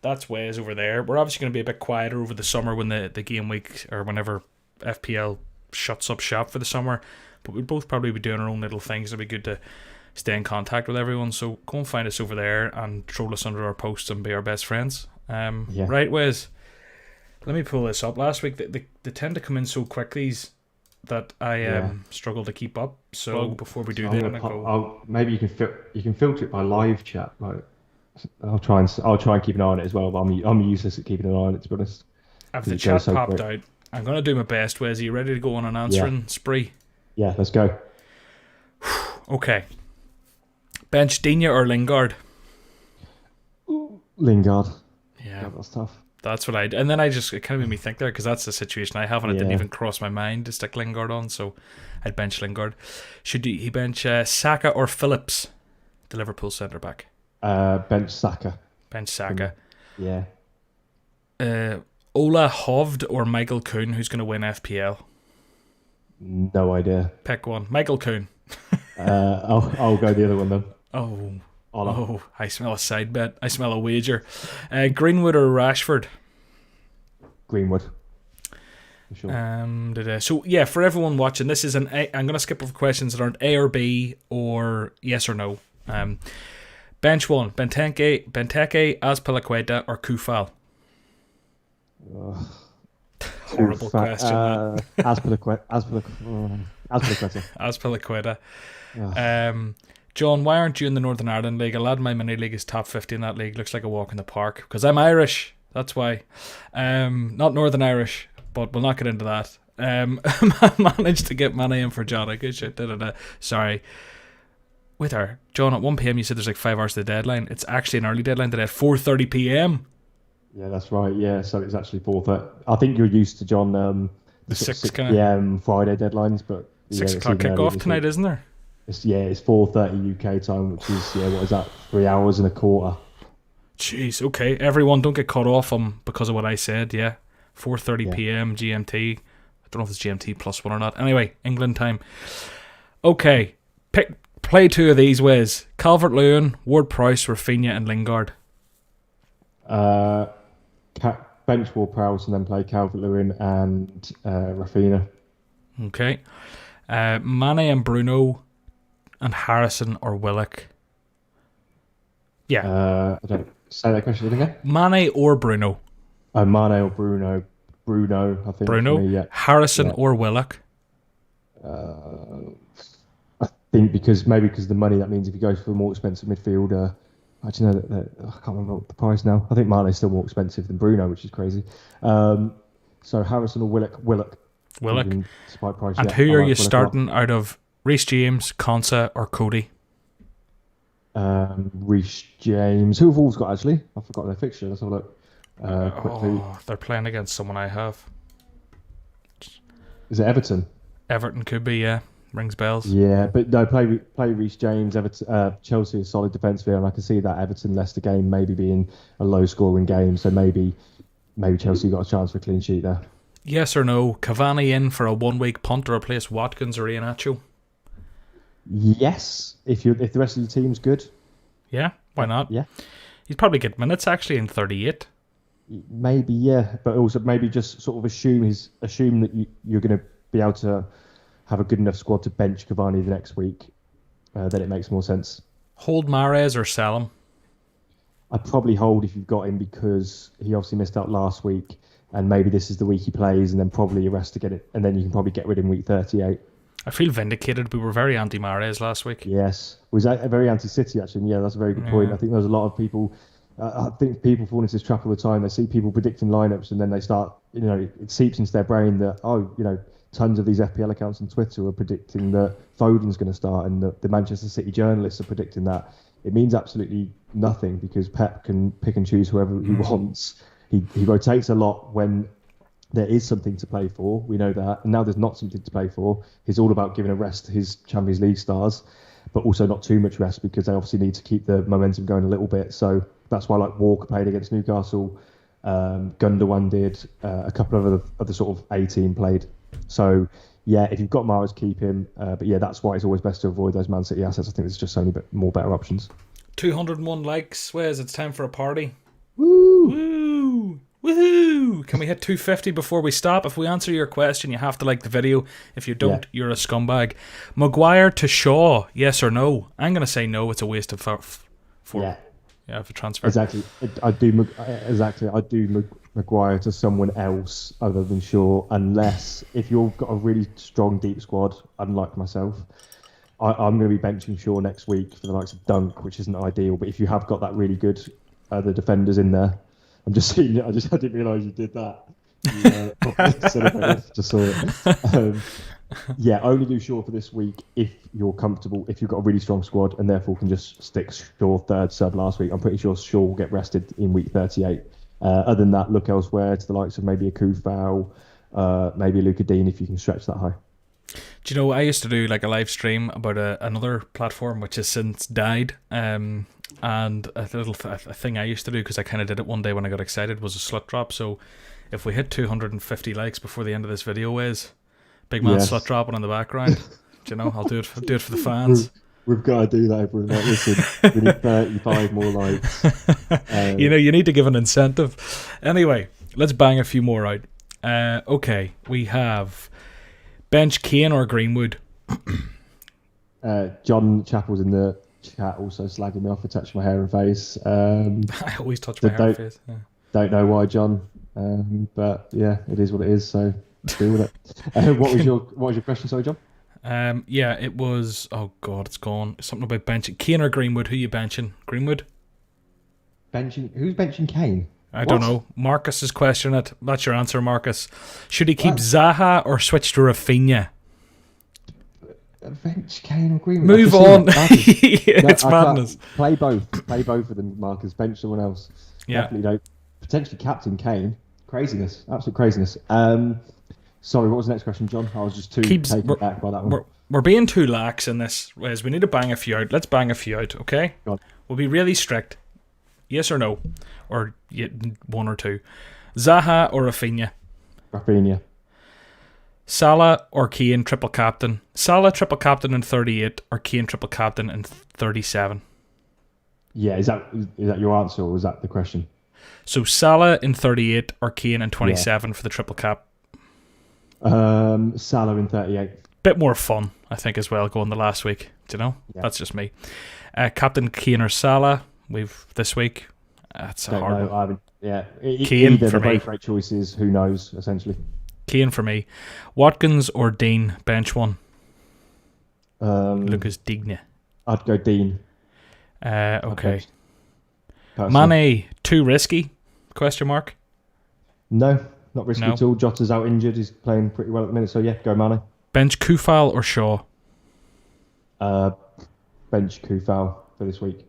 That's Wes over there. We're obviously going to be a bit quieter over the summer when the game week or whenever FPL shuts up shop for the summer. But we'll both probably be doing our own little things. It'll be good to stay in contact with everyone. So go and find us over there and troll us under our posts and be our best friends. Right, Wes? Let me pull this up. Last week, they tend to come in so quickly that I struggle to keep up. So before we do that, maybe you can filter it by live chat. Like, I'll try and keep an eye on it as well. But I'm useless at keeping an eye on it, to be honest. If the chat popped out, I'm going to do my best. Wes, are you ready to go on an answering spree? Yeah, let's go. Okay. Bench Digne or Lingard? Lingard. Yeah, that's tough. That's what and then it kind of made me think there, because that's the situation I have, and it didn't even cross my mind to stick Lingard on, so I'd bench Lingard. Should he bench Saka or Phillips, the Liverpool centre back? Bench Saka. Bench Saka. Yeah. Ola Hovd or Michael Keown, who's going to win FPL? No idea. Pick one. Michael Keown. I'll go the other one then. Oh, I smell a side bet. I smell a wager. Greenwood or Rashford? Greenwood. For sure. So yeah, for everyone watching, this is I'm going to skip over questions that aren't A or B or yes or no. Bench one: Benteke, Azpilicueta, or Kufal? Horrible question. Azpilicueta. John, why aren't you in the Northern Ireland League? A lad in my mini league is top 50 in that league. Looks like a walk in the park. Because I'm Irish. That's why. Not Northern Irish, but we'll not get into that. I managed to get money in for John. Sorry. Wait there. John, at 1 p.m. you said there's like 5 hours to the deadline. It's actually an early deadline today at 4:30 p.m. Yeah, that's right. Yeah, so it's actually 4:30. I think you're used to, John, the 6 p.m. Friday deadlines, but 6 o'clock kick-off tonight, isn't there? It's 4:30 UK time, which is what is that? 3 hours and a quarter. Jeez, okay. Everyone, don't get caught off because of what I said. Yeah, 4:30 p.m. GMT. I don't know if it's GMT +1 or not. Anyway, England time. Okay, play 2 of these ways: Calvert-Lewin, Ward-Prowse, Rafinha, and Lingard. Bench Ward-Prowse and then play Calvert-Lewin and Rafinha. Okay, Mane and Bruno. And Harrison or Willock? Yeah. I don't say that question again. Mane or Bruno? Mane or Bruno? Bruno, I think. Bruno? Me, yeah. Harrison or Willock? I think because the money, that means if he goes for a more expensive midfielder, actually no, I can't remember the price now. I think Mane is still more expensive than Bruno, which is crazy. So Harrison or Willock? Willock. Despite price. And who are you starting out of? Reece James, Konsa, or Cody? Reece James. Who have Wolves got, actually? I've forgotten their fixture. Let's have a look. quickly. They're playing against someone I have. Is it Everton? Everton could be, yeah. Rings bells. Yeah, but no, play Reece James. Everton, Chelsea is solid defensively, and I can see that Everton-Leicester game maybe being a low-scoring game. So maybe Chelsea got a chance for a clean sheet there. Yes or no? Cavani in for a 1 week punt to replace Watkins or Iheanacho? Yes, if the rest of the team's good. Yeah, why not? Yeah, He'd probably get minutes actually in 38. maybe, yeah, but also maybe just sort of assume that you're going to be able to have a good enough squad to bench Cavani the next week. Then it makes more sense. Hold Mahrez or sell him? I'd probably hold if you've got him because he obviously missed out last week, and maybe this is the week he plays, and then probably a rest to get it, and then you can probably get rid of him week 38. I feel vindicated. We were very anti-Mahrez last week. Yes, was that very anti-City actually? And yeah, that's a very good point. I think there's a lot of people. I think people fall into this trap all the time. They see people predicting lineups, and then they start. It seeps into their brain that tons of these FPL accounts on Twitter are predicting that Foden's going to start, and the Manchester City journalists are predicting that. It means absolutely nothing because Pep can pick and choose whoever he wants. He rotates a lot when there is something to play for. We know that. And now there's not something to play for. He's all about giving a rest to his Champions League stars, but also not too much rest because they obviously need to keep the momentum going a little bit. So that's why Walker played against Newcastle. Gundogan did. A couple of other sort of A-team played. So, yeah, if you've got Mahrez, keep him. But, yeah, that's why it's always best to avoid those Man City assets. I think there's just so many more better options. 201 likes. Wes, it's time for a party. Woo! Woo! Woohoo! Can we hit 250 before we stop? If we answer your question, you have to like the video. If you don't, you're a scumbag. Maguire to Shaw, yes or no? I'm going to say no. It's a waste of for transfer. Exactly. I'd do Maguire to someone else other than Shaw, unless if you've got a really strong deep squad, unlike myself. I'm going to be benching Shaw next week for the likes of Dunk, which isn't ideal. But if you have got that really good other defenders in there, I'm just seeing it. I didn't realise you did that. Just saw it. Only do Shaw for this week if you're comfortable, if you've got a really strong squad, and therefore can just stick Shaw third sub last week. I'm pretty sure Shaw will get rested in week 38. Other than that, look elsewhere to the likes of maybe a Kufau, maybe a Luka Dean if you can stretch that high. Do you know, I used to do like a live stream about another platform which has since died. And a little a thing I used to do, because I kind of did it one day when I got excited, was a slut drop. So if we hit 250 likes before the end of this video, is big man slut dropping in the background. Do you know, I'll do it for the fans. We've got to do that, everyone. Listen, we need 35 more likes. You need to give an incentive. Anyway, let's bang a few more out. Okay, we have bench Kane or Greenwood. John Chappell's in the chat also slagging me off for touching my hair and face. I always touch my hair and face. Yeah. Don't know why, John, but yeah, it is what it is. So deal with it. What was your question? Sorry, John. It was. Oh God, it's gone. Something about benching Kane or Greenwood. Who are you benching? Greenwood. Who's benching Kane? I don't know. Marcus is questioning it. That's your answer, Marcus. Should he keep Zaha or switch to Rafinha? Bench Kane or Greenwood. Move on. It's madness. Play both of them, Marcus. Bench someone else. Yeah. Definitely don't. Potentially captain Kane. Craziness. Absolute craziness. Sorry, what was the next question, John? I was just too taken back by that one. We're being too lax in this, Wes. We need to bang a few out. Let's bang a few out, okay? God. We'll be really strict. Yes or no? Or one or two. Zaha or Rafinha? Rafinha. Salah or Kane triple captain? Salah triple captain in 38 or Kane triple captain in 37? Yeah, is that your answer or was that the question? So Salah in 38 or Kane in 27 for the triple cap? Salah in 38. Bit more fun, I think, as well, going the last week. Do you know? Yeah. That's just me. Captain Kane or Salah? We've this week. That's a hard one. Kane for me. Both great choices. Who knows? Essentially. Kane for me. Watkins or Dean? Bench one. Lucas Digne. I'd go Dean. Okay. Mane too risky? Question mark. No, not risky at all. Jota's out injured. He's playing pretty well at the minute. So yeah, go Mane. Bench Kufal or Shaw? Bench Kufal for this week.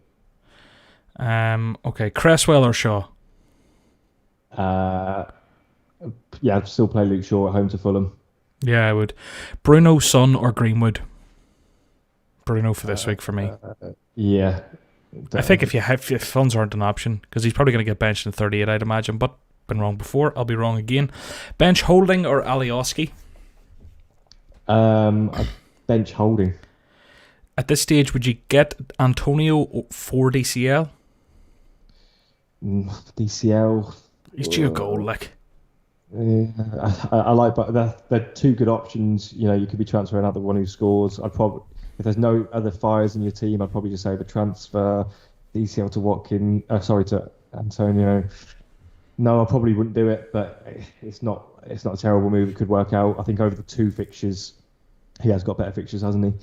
Okay, Cresswell or Shaw? Uh, yeah, I'd still play Luke Shaw at home to Fulham. Yeah, I would. Bruno, Son, or Greenwood? Bruno for this week for me. Yeah. I think if funds aren't an option, because he's probably going to get benched in 38, I'd imagine. But been wrong before. I'll be wrong again. Bench Holding or Alioski? Bench Holding. At this stage, would you get Antonio for DCL? DCL. He's due a goal, like. I like, but they're two good options. You know, you could be transferring out the one who scores. I'd probably, if there's no other fires in your team, I'd probably just say the transfer DCL to Watkin. To Antonio. No, I probably wouldn't do it, but it's not a terrible move. It could work out. I think over the two fixtures, he has got better fixtures, hasn't he?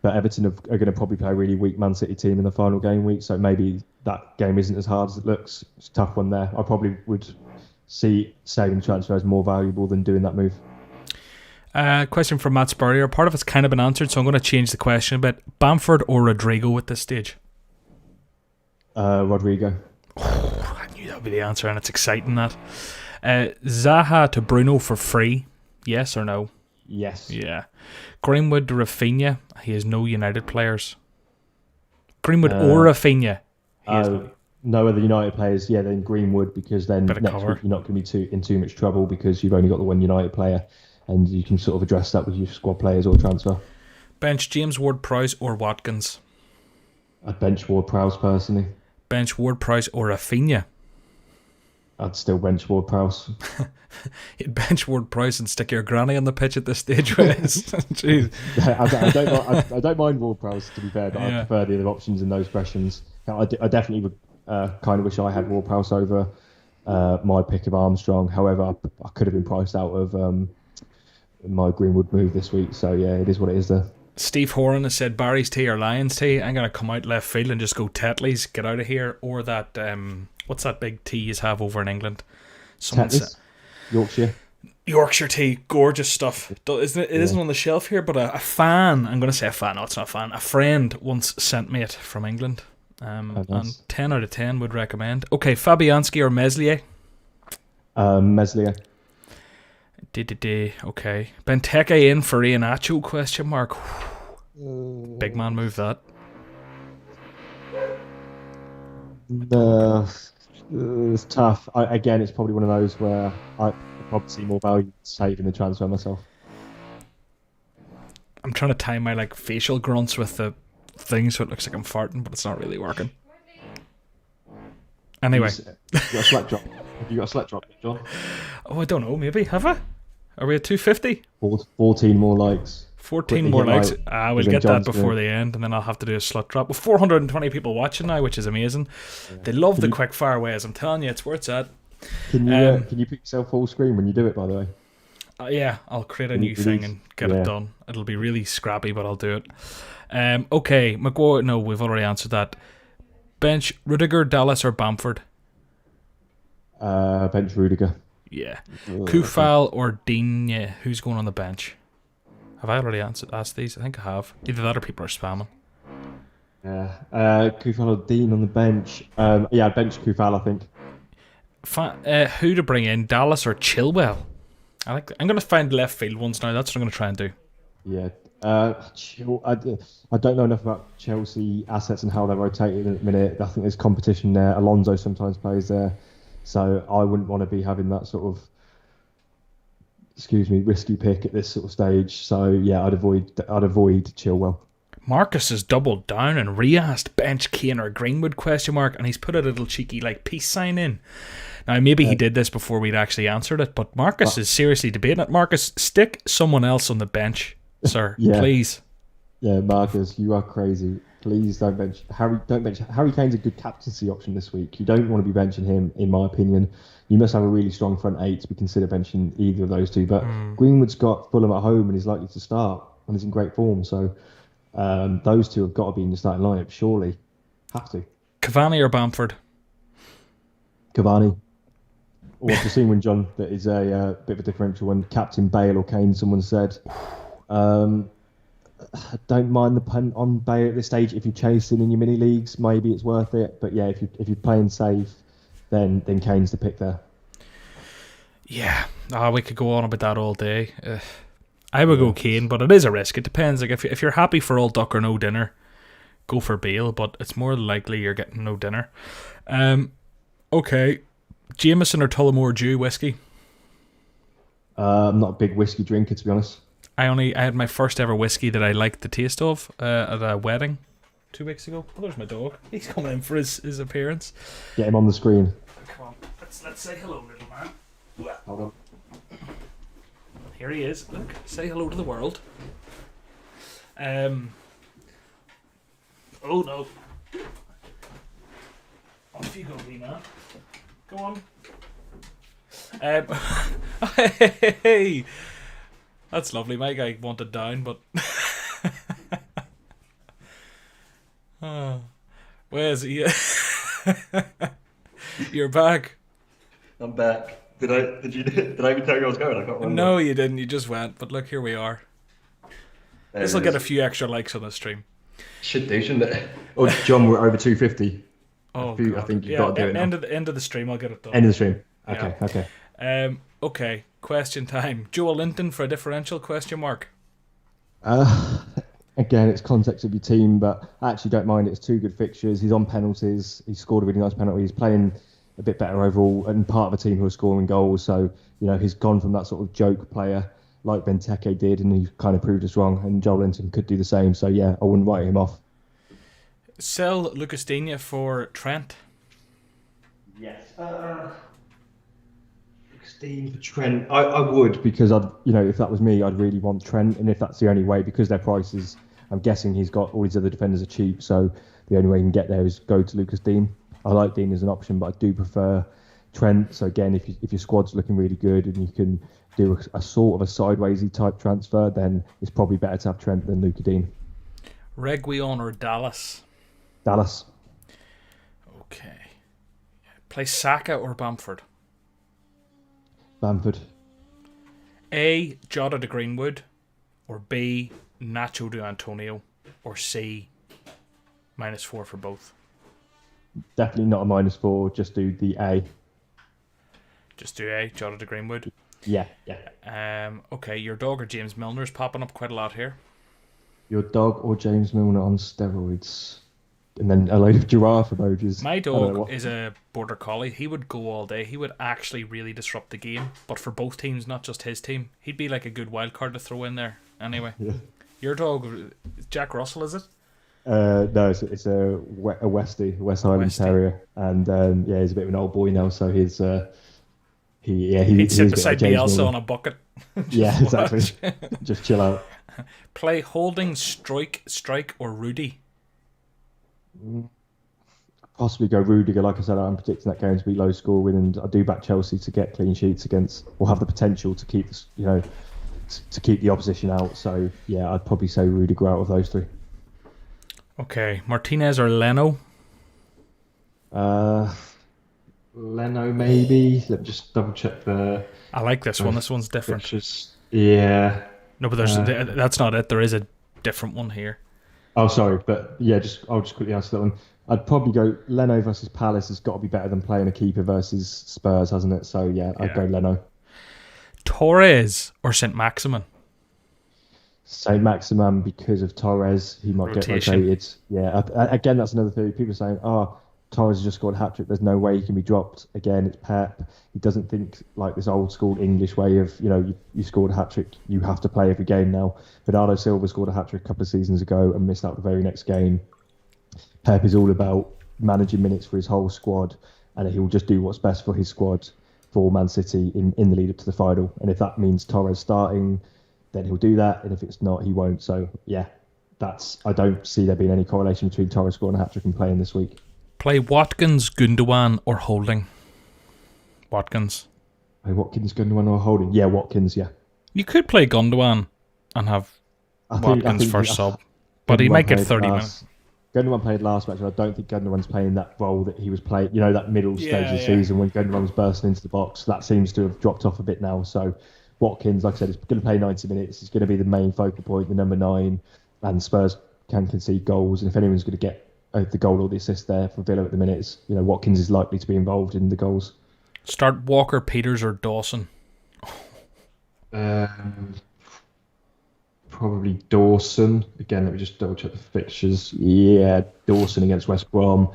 But Everton are going to probably play a really weak Man City team in the final game week, so maybe that game isn't as hard as it looks. It's a tough one there. I probably would see saving transfer as more valuable than doing that move. Question from Matt Spurrier. Part of it's kind of been answered, so I'm going to change the question a bit. Bamford or Rodrigo at this stage? Rodrigo. Oh, I knew that would be the answer, and it's exciting that. Zaha to Bruno for free, yes or no? Yes. Yeah. Greenwood to Rafinha. He has no United players. Greenwood or Rafinha. No other United players. Yeah, then Greenwood, because then next cover. week you're not going to be in too much trouble because you've only got the one United player, and you can sort of address that with your squad players or transfer. Bench James Ward-Prowse or Watkins? I'd bench Ward-Prowse personally. Bench Ward-Prowse or Rafinha? I'd still bench Ward-Prowse. You'd bench Ward-Prowse and stick your granny on the pitch at this stage, Wes. Jeez. I don't mind Ward-Prowse, to be fair, but I prefer the other options in those questions. I definitely would kind of wish I had Ward-Prowse over my pick of Armstrong. However, I could have been priced out of my Greenwood move this week. So, yeah, it is what it is there. Steve Horan has said Barry's tea or Lions tea. I'm going to come out left field and just go Tetley's, get out of here. Or that, what's that big tea you have over in England? Tetley's? Yorkshire tea, gorgeous stuff. Isn't it? It isn't on the shelf here, but a fan, I'm going to say a fan, no, it's not a fan, a friend once sent me it from England. Nice. And 10 out of 10 would recommend. Okay, Fabianski or Meslier? Meslier. Okay. Benteke in for Iheanacho, question mark. Big man move that. It's tough. Again, it's probably one of those where I probably see more value saving the transfer myself. I'm trying to time my facial grunts with the thing so it looks like I'm farting, but it's not really working. Anyway. You got a select drop. Have you got a select drop, John? Oh, I don't know. Maybe. Have I? Are we at 250? 14 more likes. 14 more likes. We'll get that before the end, and then I'll have to do a slut drop. With 420 people watching now, which is amazing. Yeah. They love the quick fire ways. I'm telling you, it's where it's at. Can you put yourself full screen when you do it, by the way? Yeah, I'll create a new thing and get it done. It'll be really scrappy, but I'll do it. Okay, Maguire. No, we've already answered that. Bench Rudiger, Dallas, or Bamford? Bench Rudiger. Yeah. Kufal or Digne? Who's going on the bench? Have I already asked these? I think I have. Either that or people are spamming. Yeah. Kufal or Dean on the bench? Yeah, bench Kufal, I think. Who to bring in? Dallas or Chilwell? I'm going to find left field ones now. That's what I'm going to try and do. Yeah. I don't know enough about Chelsea assets and how they're rotating at the minute. I think there's competition there. Alonso sometimes plays there. So I wouldn't want to be having that sort of, risky pick at this sort of stage. So yeah, I'd avoid Chilwell. Marcus has doubled down and re-asked bench Kane or Greenwood ? And he's put a little cheeky peace sign in. Now maybe he did this before we'd actually answered it, but Marcus is seriously debating it. Marcus, stick someone else on the bench, sir, please. Yeah, Marcus, you are crazy. Please don't bench Harry. Don't bench Harry. Kane's a good captaincy option this week. You don't want to be benching him, in my opinion. You must have a really strong front eight to be considered benching either of those two. But Greenwood's got Fulham at home and he's likely to start and he's in great form. So those two have got to be in the starting lineup. Surely, have to. Cavani or Bamford? Cavani. Or I've just seen one, John, that is a bit of a differential one. Captain Bale or Kane, someone said. I don't mind the punt on Bale at this stage. If you're chasing in your mini leagues, maybe it's worth it. But yeah, if you're playing safe, then Kane's the pick there. Yeah, we could go on about that all day. I would go Kane, but it is a risk. It depends. Like if you're happy for all duck or no dinner, go for Bale. But it's more likely you're getting no dinner. Okay, Jameson or Tullamore Dew whiskey? I'm not a big whiskey drinker, to be honest. I had my first ever whiskey that I liked the taste of at a wedding 2 weeks ago. Oh, there's my dog. He's coming in for his appearance. Get him on the screen. Come on, let's say hello, little man. Hold on. Here he is. Look, say hello to the world. Oh no. Off you go, wee man. Go on. Hey, that's lovely. My guy wanted down, but where's he? You're back. I'm back. Did I even tell you I was going? I can't remember. No, you didn't. You just went. But look, here we are. This will get a few extra likes on the stream. Should do, shouldn't it? Oh, John, we're over 250. Oh, I think you've got to do it now. End of the stream. I'll get it done. End of the stream. Okay, Yeah. okay. Okay. Question time. Joel Linton for a differential question mark. Again, it's context of your team, but I actually don't mind. It's 2 good fixtures. He's on penalties. He scored a really nice penalty. He's playing a bit better overall and part of a team who are scoring goals. So, he's gone from that sort of joke player like Benteke did, and he kind of proved us wrong. And Joel Linton could do the same. So, yeah, I wouldn't write him off. Sell Lucas Digne for Trent. Yes. 16 for Trent. I would. Because if that was me, I'd really want Trent, and if that's the only way, because their prices, I'm guessing he's got all these other defenders are cheap, so the only way he can get there is go to Lucas Digne. I like Dean as an option, but I do prefer Trent. So again, if your squad's looking really good and you can do a sort of a sidewaysy type transfer, then it's probably better to have Trent than Lucas Digne. Reguilon or Dallas? Dallas. Okay. Play Saka or Bamford? Bamford. A. Jota to Greenwood, or B. Nacho to Antonio, or C. -4 for both. Definitely not a -4. Just do the A. Just do A. Jota to Greenwood. Yeah. Okay. Your dog or James Milner is popping up quite a lot here. Your dog or James Milner on steroids, and then a load of giraffe emojis. My dog is a border collie. He would go all day. He would actually really disrupt the game, but for both teams, not just his team. He'd be like a good wild card to throw in there. Anyway, Yeah. Your dog, Jack Russell, is it? No, it's a Westie, West Highland Westie. Terrier, and he's a bit of an old boy now, so he'd He'd sit beside Bielsa on a bucket. Yeah, exactly. Just chill out. Play Holding, Strike, or Rudy. Possibly go Rudiger. Like I said, I'm predicting that game to be low scoring, and I do back Chelsea to get clean sheets against, or have the potential to keep to keep the opposition out. So yeah, I'd probably say Rudiger out of those 3. Okay, Martinez or Leno? Leno, maybe. Let me just double check the I like this one. This one's different. pictures. Yeah. No, but that's not it. There is a different one here. Oh, sorry, but yeah, I'll just quickly answer that one. I'd probably go Leno versus Palace has got to be better than playing a keeper versus Spurs, hasn't it? So yeah, I'd go Leno. Torres or St. Maximin? St. Maximin, because of Torres, he might get Rotation. rotated. Yeah, again, that's another theory. People are saying, Torres has just scored a hat-trick. There's no way he can be dropped. Again, it's Pep. He doesn't think like this old-school English way of, you scored a hat-trick, you have to play every game now. Bernardo Silva scored a hat-trick a couple of seasons ago and missed out the very next game. Pep is all about managing minutes for his whole squad, and he will just do what's best for his squad for Man City in the lead-up to the final. And if that means Torres starting, then he'll do that, and if it's not, he won't. So, yeah, I don't see there being any correlation between Torres scoring a hat-trick and playing this week. Play Watkins, Gundogan, or Holding? Watkins. Play Watkins, Gundogan, or Holding? Yeah, Watkins, yeah. You could play Gundogan and have Watkins first sub, but he might get 30 minutes. Gundogan played last match, and I don't think Gundogan's playing that role that he was playing, that middle stage of the season when Gundogan was bursting into the box. That seems to have dropped off a bit now. So Watkins, like I said, is going to play 90 minutes. He's going to be the main focal point, the number 9, and Spurs can concede goals. And if anyone's going to get the goal or the assist there for Villa at the minute, Watkins is likely to be involved in the goals. Start Walker, Peters, or Dawson? Um, Probably Dawson. Again, let me just double check the fixtures. Yeah, Dawson against West Brom.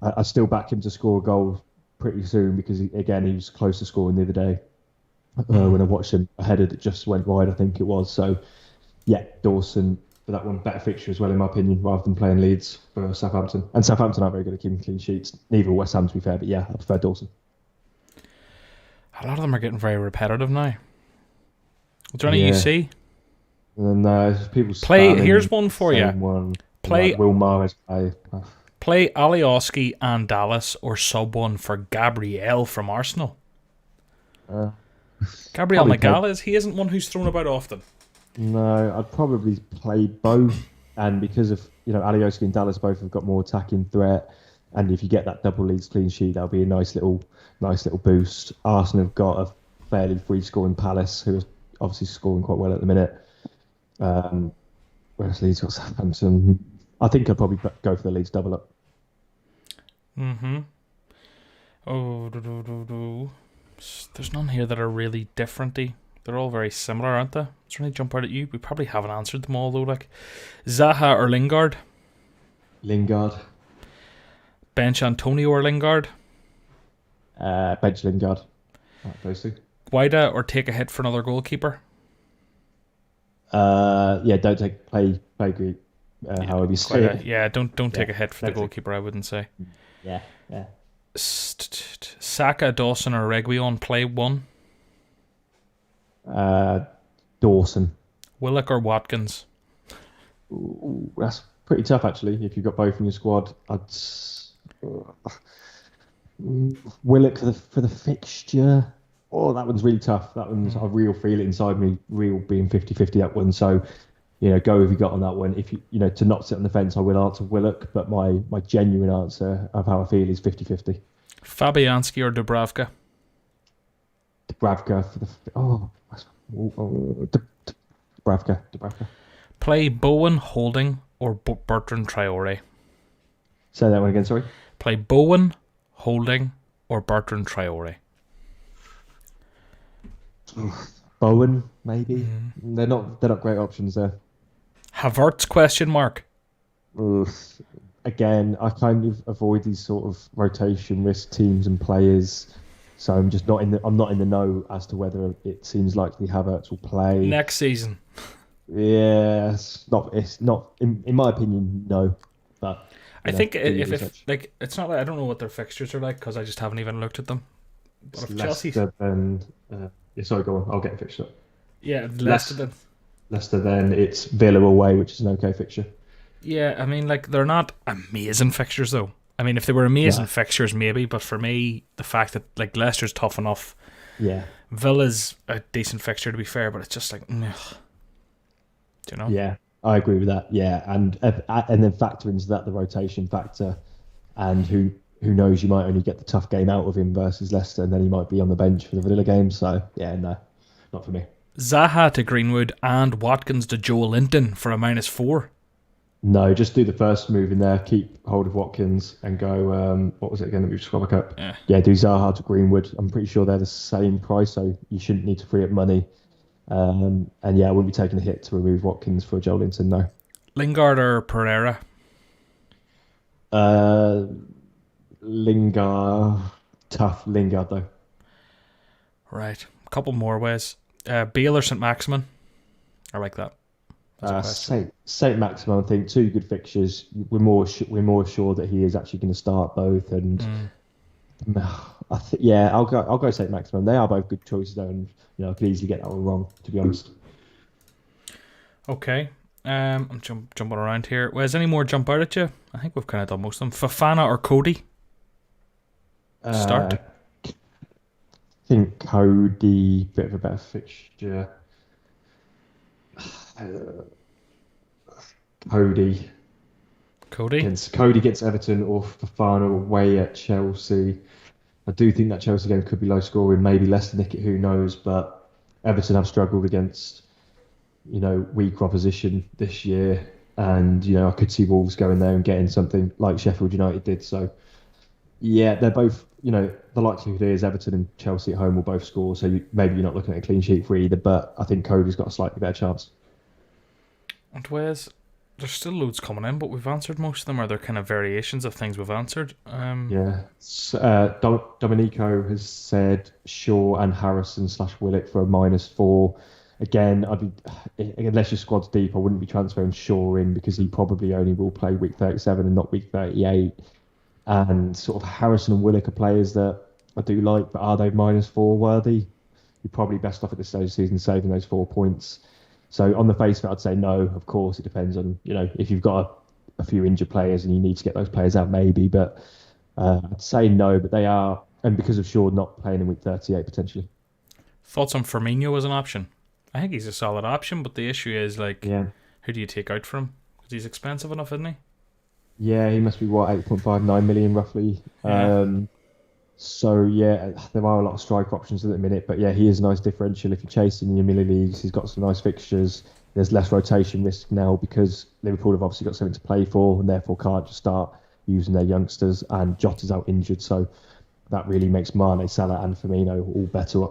I still back him to score a goal pretty soon because again he was close to scoring the other day when I watched him. A header that just went wide, I think it was. So yeah, Dawson for that one. Better fixture as well, in my opinion, rather than playing Leeds for Southampton. And Southampton aren't very good at keeping clean sheets. Neither West Ham, to be fair. But yeah, I prefer Dawson. A lot of them are getting very repetitive now. Is there any you see? And then people play. Here's one for you. Play like Will Mahrez play Alioski and Dallas, or sub one for Gabriel from Arsenal. Gabriel Magalhaes, he isn't one who's thrown about often. No, I'd probably play both, and because of Alioski and Dallas both have got more attacking threat, and if you get that double Leeds clean sheet, that'll be a nice little boost. Arsenal have got a fairly free scoring Palace, who is obviously scoring quite well at the minute. Whereas Leeds got Southampton. I think I'd probably go for the Leeds double up. There's none here that are really differenty. They're all very similar, aren't they? Does there any jump out at you? We probably haven't answered them all though. Like Zaha or Lingard? Lingard. Bench Antonio or Lingard? Bench Lingard. Those two. Guaida or take a hit for another goalkeeper? Don't play group. However you say it. Yeah, don't take a hit for the goalkeeper. I wouldn't say. Yeah. Saka, Dawson, or Reguilon, play one. Dawson. Willock or Watkins? Ooh, that's pretty tough actually. If you've got both in your squad, I'd Willock for the fixture. Oh, that one's really tough. That one's I real feel it inside me. Real being 50-50 that one. So, go if you got on that one. If you to not sit on the fence, I will answer Willock. But my genuine answer of how I feel is 50-50. Fabianski or Dubravka? Dubravka for the Dubravka. Play Bowen, Holding, or Bertrand Traore? Say that one again. Sorry. Play Bowen, Holding, or Bertrand Traore? Bowen, maybe. They're not great options there. Havertz question mark. Again, I kind of avoid these sort of rotation risk teams and players, so I'm just not in the know as to whether it seems likely Havertz will play next season. Yeah, it's not in my opinion, no. But I think if like it's not like I don't know what their fixtures are like because I just haven't even looked at them. But if Chelsea, sorry, go on. I'll get fixed up. Yeah, Leicester then it's Villa away, which is an okay fixture. Yeah, I mean, like they're not amazing fixtures though. I mean, if they were amazing fixtures, maybe. But for me, the fact that like Leicester's tough enough. Yeah. Villa's a decent fixture to be fair, but it's just like, ugh. Do you know? Yeah, I agree with that. Yeah, and then factor into that the rotation factor, and who knows, you might only get the tough game out of him versus Leicester, and then he might be on the bench for the Villa game. So yeah, no, not for me. Zaha to Greenwood and Watkins to Joe Linton for a -4. No, just do the first move in there. Keep hold of Watkins and go. What was it again that we just got back up? Yeah, do Zaha to Greenwood. I'm pretty sure they're the same price, so you shouldn't need to free up money. And yeah, I wouldn't be taking a hit to remove Watkins for Joe Linton. No. Lingard or Pereira? Lingard. Tough Lingard though. Right, a couple more ways. Bale or St Maximin? I like that. Saint Maximin, I think, two good fixtures. We're more sure that he is actually going to start both, and I'll go Saint Maximin. They are both good choices though, and I could easily get that one wrong, to be honest. Okay, I'm jumping around here. Well, has any more jump out at you? I think we've kind of done most of them. Fofana or Cody? Start. I think Cody, bit of a better fixture. Cody gets Everton or Fofana away at Chelsea. I do think that Chelsea game could be low scoring. Maybe Leicester nick it, who knows? But Everton have struggled against weak opposition this year, and I could see Wolves going there and getting something like Sheffield United did. So Yeah, they're both, the likelihood is Everton and Chelsea at home will both score. So maybe you're not looking at a clean sheet for either, but I think Cody's got a slightly better chance. And there's still loads coming in, but we've answered most of them. Are there kind of variations of things we've answered? Yeah. Dominico has said Shaw and Harrison / Willock for a -4. Again, unless your squad's deep, I wouldn't be transferring Shaw in because he probably only will play week 37 and not week 38. And sort of Harrison and Willock are players that I do like, but are they -4 worthy? You're probably best off at this stage of the season saving those 4 points. So on the face of it, I'd say no. Of course, it depends on, if you've got a few injured players and you need to get those players out, maybe. But I'd say no. But they are, and because of Shaw not playing in week 38 potentially. Thoughts on Firmino as an option? I think he's a solid option, but the issue is who do you take out for him? Because he's expensive enough, isn't he? Yeah, he must be 8.59 million roughly. Yeah. So yeah, there are a lot of strike options at the minute, but yeah, he is a nice differential if you're chasing your mini leagues. He's got some nice fixtures. There's less rotation risk now because Liverpool have obviously got something to play for and therefore can't just start using their youngsters. And Jota's out injured, so that really makes Mane, Salah, and Firmino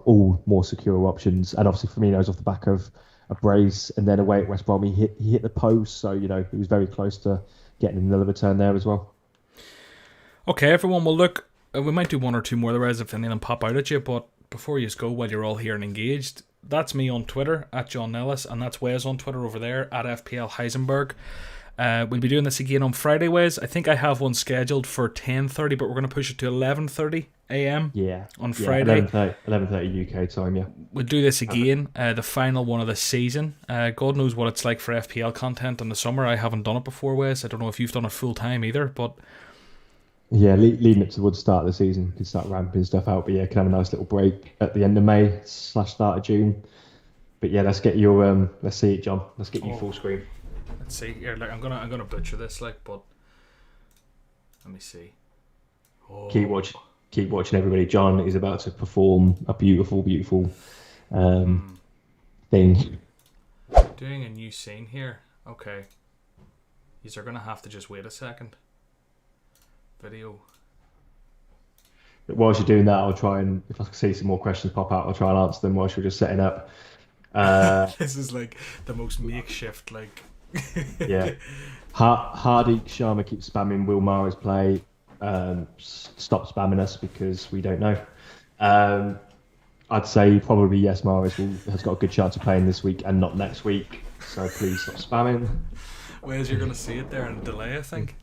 all more secure options. And obviously Firmino's off the back of a brace, and then away at West Brom he hit the post, so he was very close to getting another return there as well. Okay, everyone, will look. We might do one or two more otherwise if any of them pop out at you, but before you go, while you're all here and engaged, that's me on Twitter, at John Nellis, and that's Wes on Twitter over there, at FPL Heisenberg. We'll be doing this again on Friday, Wes. I think I have one scheduled for 10:30, but we're going to push it to 11:30 a.m. on Friday. 11:30 UK time, yeah. We'll do this again, the final one of the season. God knows what it's like for FPL content in the summer. I haven't done it before, Wes. I don't know if you've done it full time either, but... Yeah, leading up towards the start of the season, you can start ramping stuff out. But yeah, can have a nice little break at the end of May / start of June. But yeah, let's get your let's see it, John. Let's get you full screen. Let's see here. I'm gonna butcher this, but let me see. Keep watching, everybody. John is about to perform a beautiful thing. Doing a new scene here. Okay, these are gonna have to just wait a second. Video. Whilst you're doing that, I'll try and, if I can see some more questions pop out, I'll try and answer them whilst you're just setting up. This is the most makeshift, Yeah. Hardik Sharma keeps spamming Will Mahrez play. Stop spamming us because we don't know. I'd say probably yes, Mahrez has got a good chance of playing this week and not next week. So please stop spamming. Whereas you're going to see it there in a delay, I think.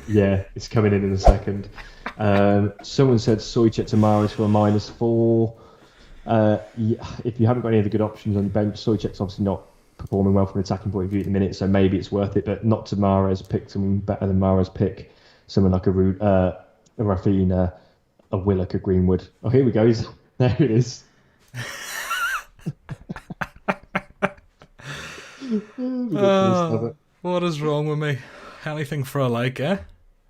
Yeah, it's coming in a second. Someone said Soychek to Mahrez for a -4. If you haven't got any of the good options on your bench, Soychek's obviously not performing well from an attacking point of view at the minute, so maybe it's worth it, but not to Mahrez. Pick someone better than Mahrez. Pick someone like a Rafinha, a Willock, a Greenwood. Oh, here we go. There it is. What is wrong with me? Anything for a like, eh?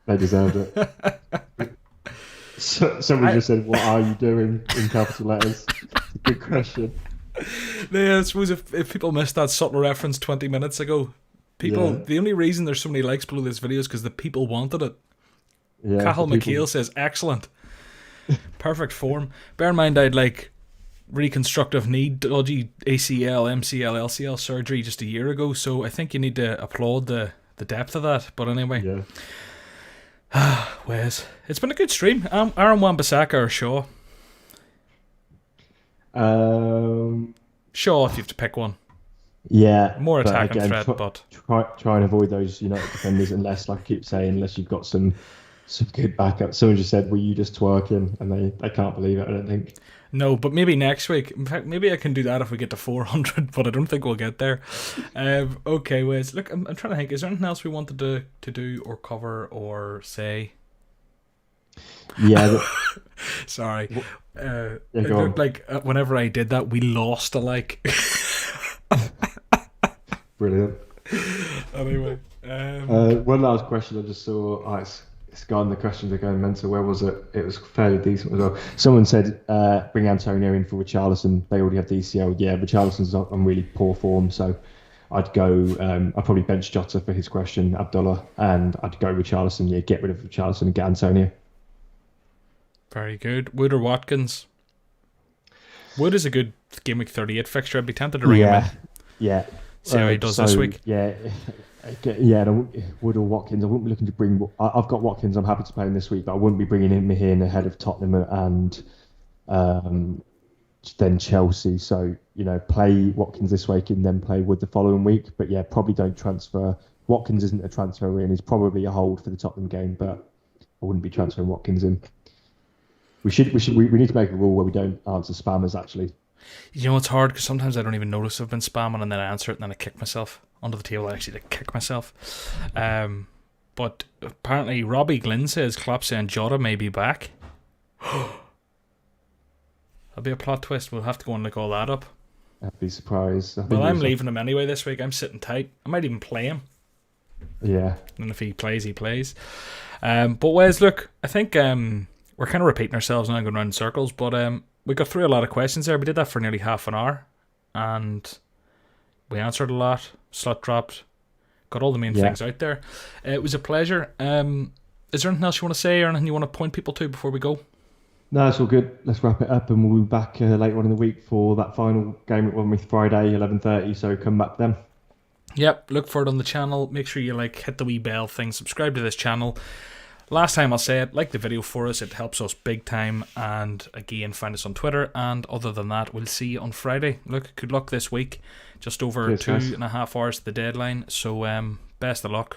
They deserved it. Somebody just said, "What are you doing?" in capital letters. It's a good question. Yeah, I suppose if people missed that subtle reference 20 minutes ago, the only reason there's so many likes below this video is because the people wanted it. Yeah, Cahill McHale says, excellent. Perfect form. Bear in mind, I'd reconstructive knee, dodgy ACL, MCL, LCL surgery just a year ago, so I think you need to applaud the depth of that. But anyway, Wes, it's been a good stream. Aaron Wan-Bissaka or Shaw? Shaw, if you have to pick one. Yeah, more attacking threat, but try and avoid those United defenders unless, like I keep saying, unless you've got some good backup. Someone just said, "Were you just twerking?" And they can't believe it. I don't think. No, but maybe next week. In fact, maybe I can do that if we get to 400, but I don't think we'll get there. Okay, Wes. Look, I'm trying to think. Is there anything else we wanted to do or cover or say? Yeah. Sorry. It looked like whenever I did that, we lost a like. Brilliant. Anyway. One last question I just saw. It's gone. The questions are going mental. Where was it? It was fairly decent as well. Someone said, bring Antonio in for Richarlison. They already have DCL. Yeah, Richarlison's on really poor form, so I'd go. I'd probably bench Jota for his question, Abdullah, and I'd go Richarlison. Yeah, get rid of Richarlison and get Antonio. Very good. Wood or Watkins? Wood is a good Game Week 38 fixture. I'd be tempted to ring him in. Yeah. See how he does this week. Yeah. Wood or Watkins. I wouldn't be looking to bring. I've got Watkins. I'm happy to play him this week, but I wouldn't be bringing him in ahead of Tottenham and then Chelsea. So play Watkins this week and then play Wood the following week. But yeah, probably don't transfer. Watkins isn't a transfer in. He's probably a hold for the Tottenham game, but I wouldn't be transferring Watkins in. We need to make a rule where we don't answer spammers. Actually, it's hard because sometimes I don't even notice I've been spamming, and then I answer it, and then I kick myself under the table. I actually kick myself. But apparently, Robbie Glynn says Klopsy and Jota may be back. That'll be a plot twist. We'll have to go and look all that up. I'd be surprised. Well, I'm leaving him anyway this week. I'm sitting tight. I might even play him. Yeah. And if he plays, he plays. But Wes, look, I think we're kind of repeating ourselves now, going around in circles, but we got through a lot of questions there. We did that for nearly half an hour, and we answered a lot, slot dropped, got all the main things out there. It was a pleasure. Is there anything else you want to say or anything you want to point people to before we go? No, it's all good. Let's wrap it up, and we'll be back later on in the week for that final game with Friday, 11:30, so come back then. Yep, look for it on the channel. Make sure you hit the wee bell thing, subscribe to this channel. Last time I'll say it, like the video for us, it helps us big time, and again, find us on Twitter, and other than that, we'll see you on Friday. Look, good luck this week, just over 2.5 hours to the deadline, so best of luck.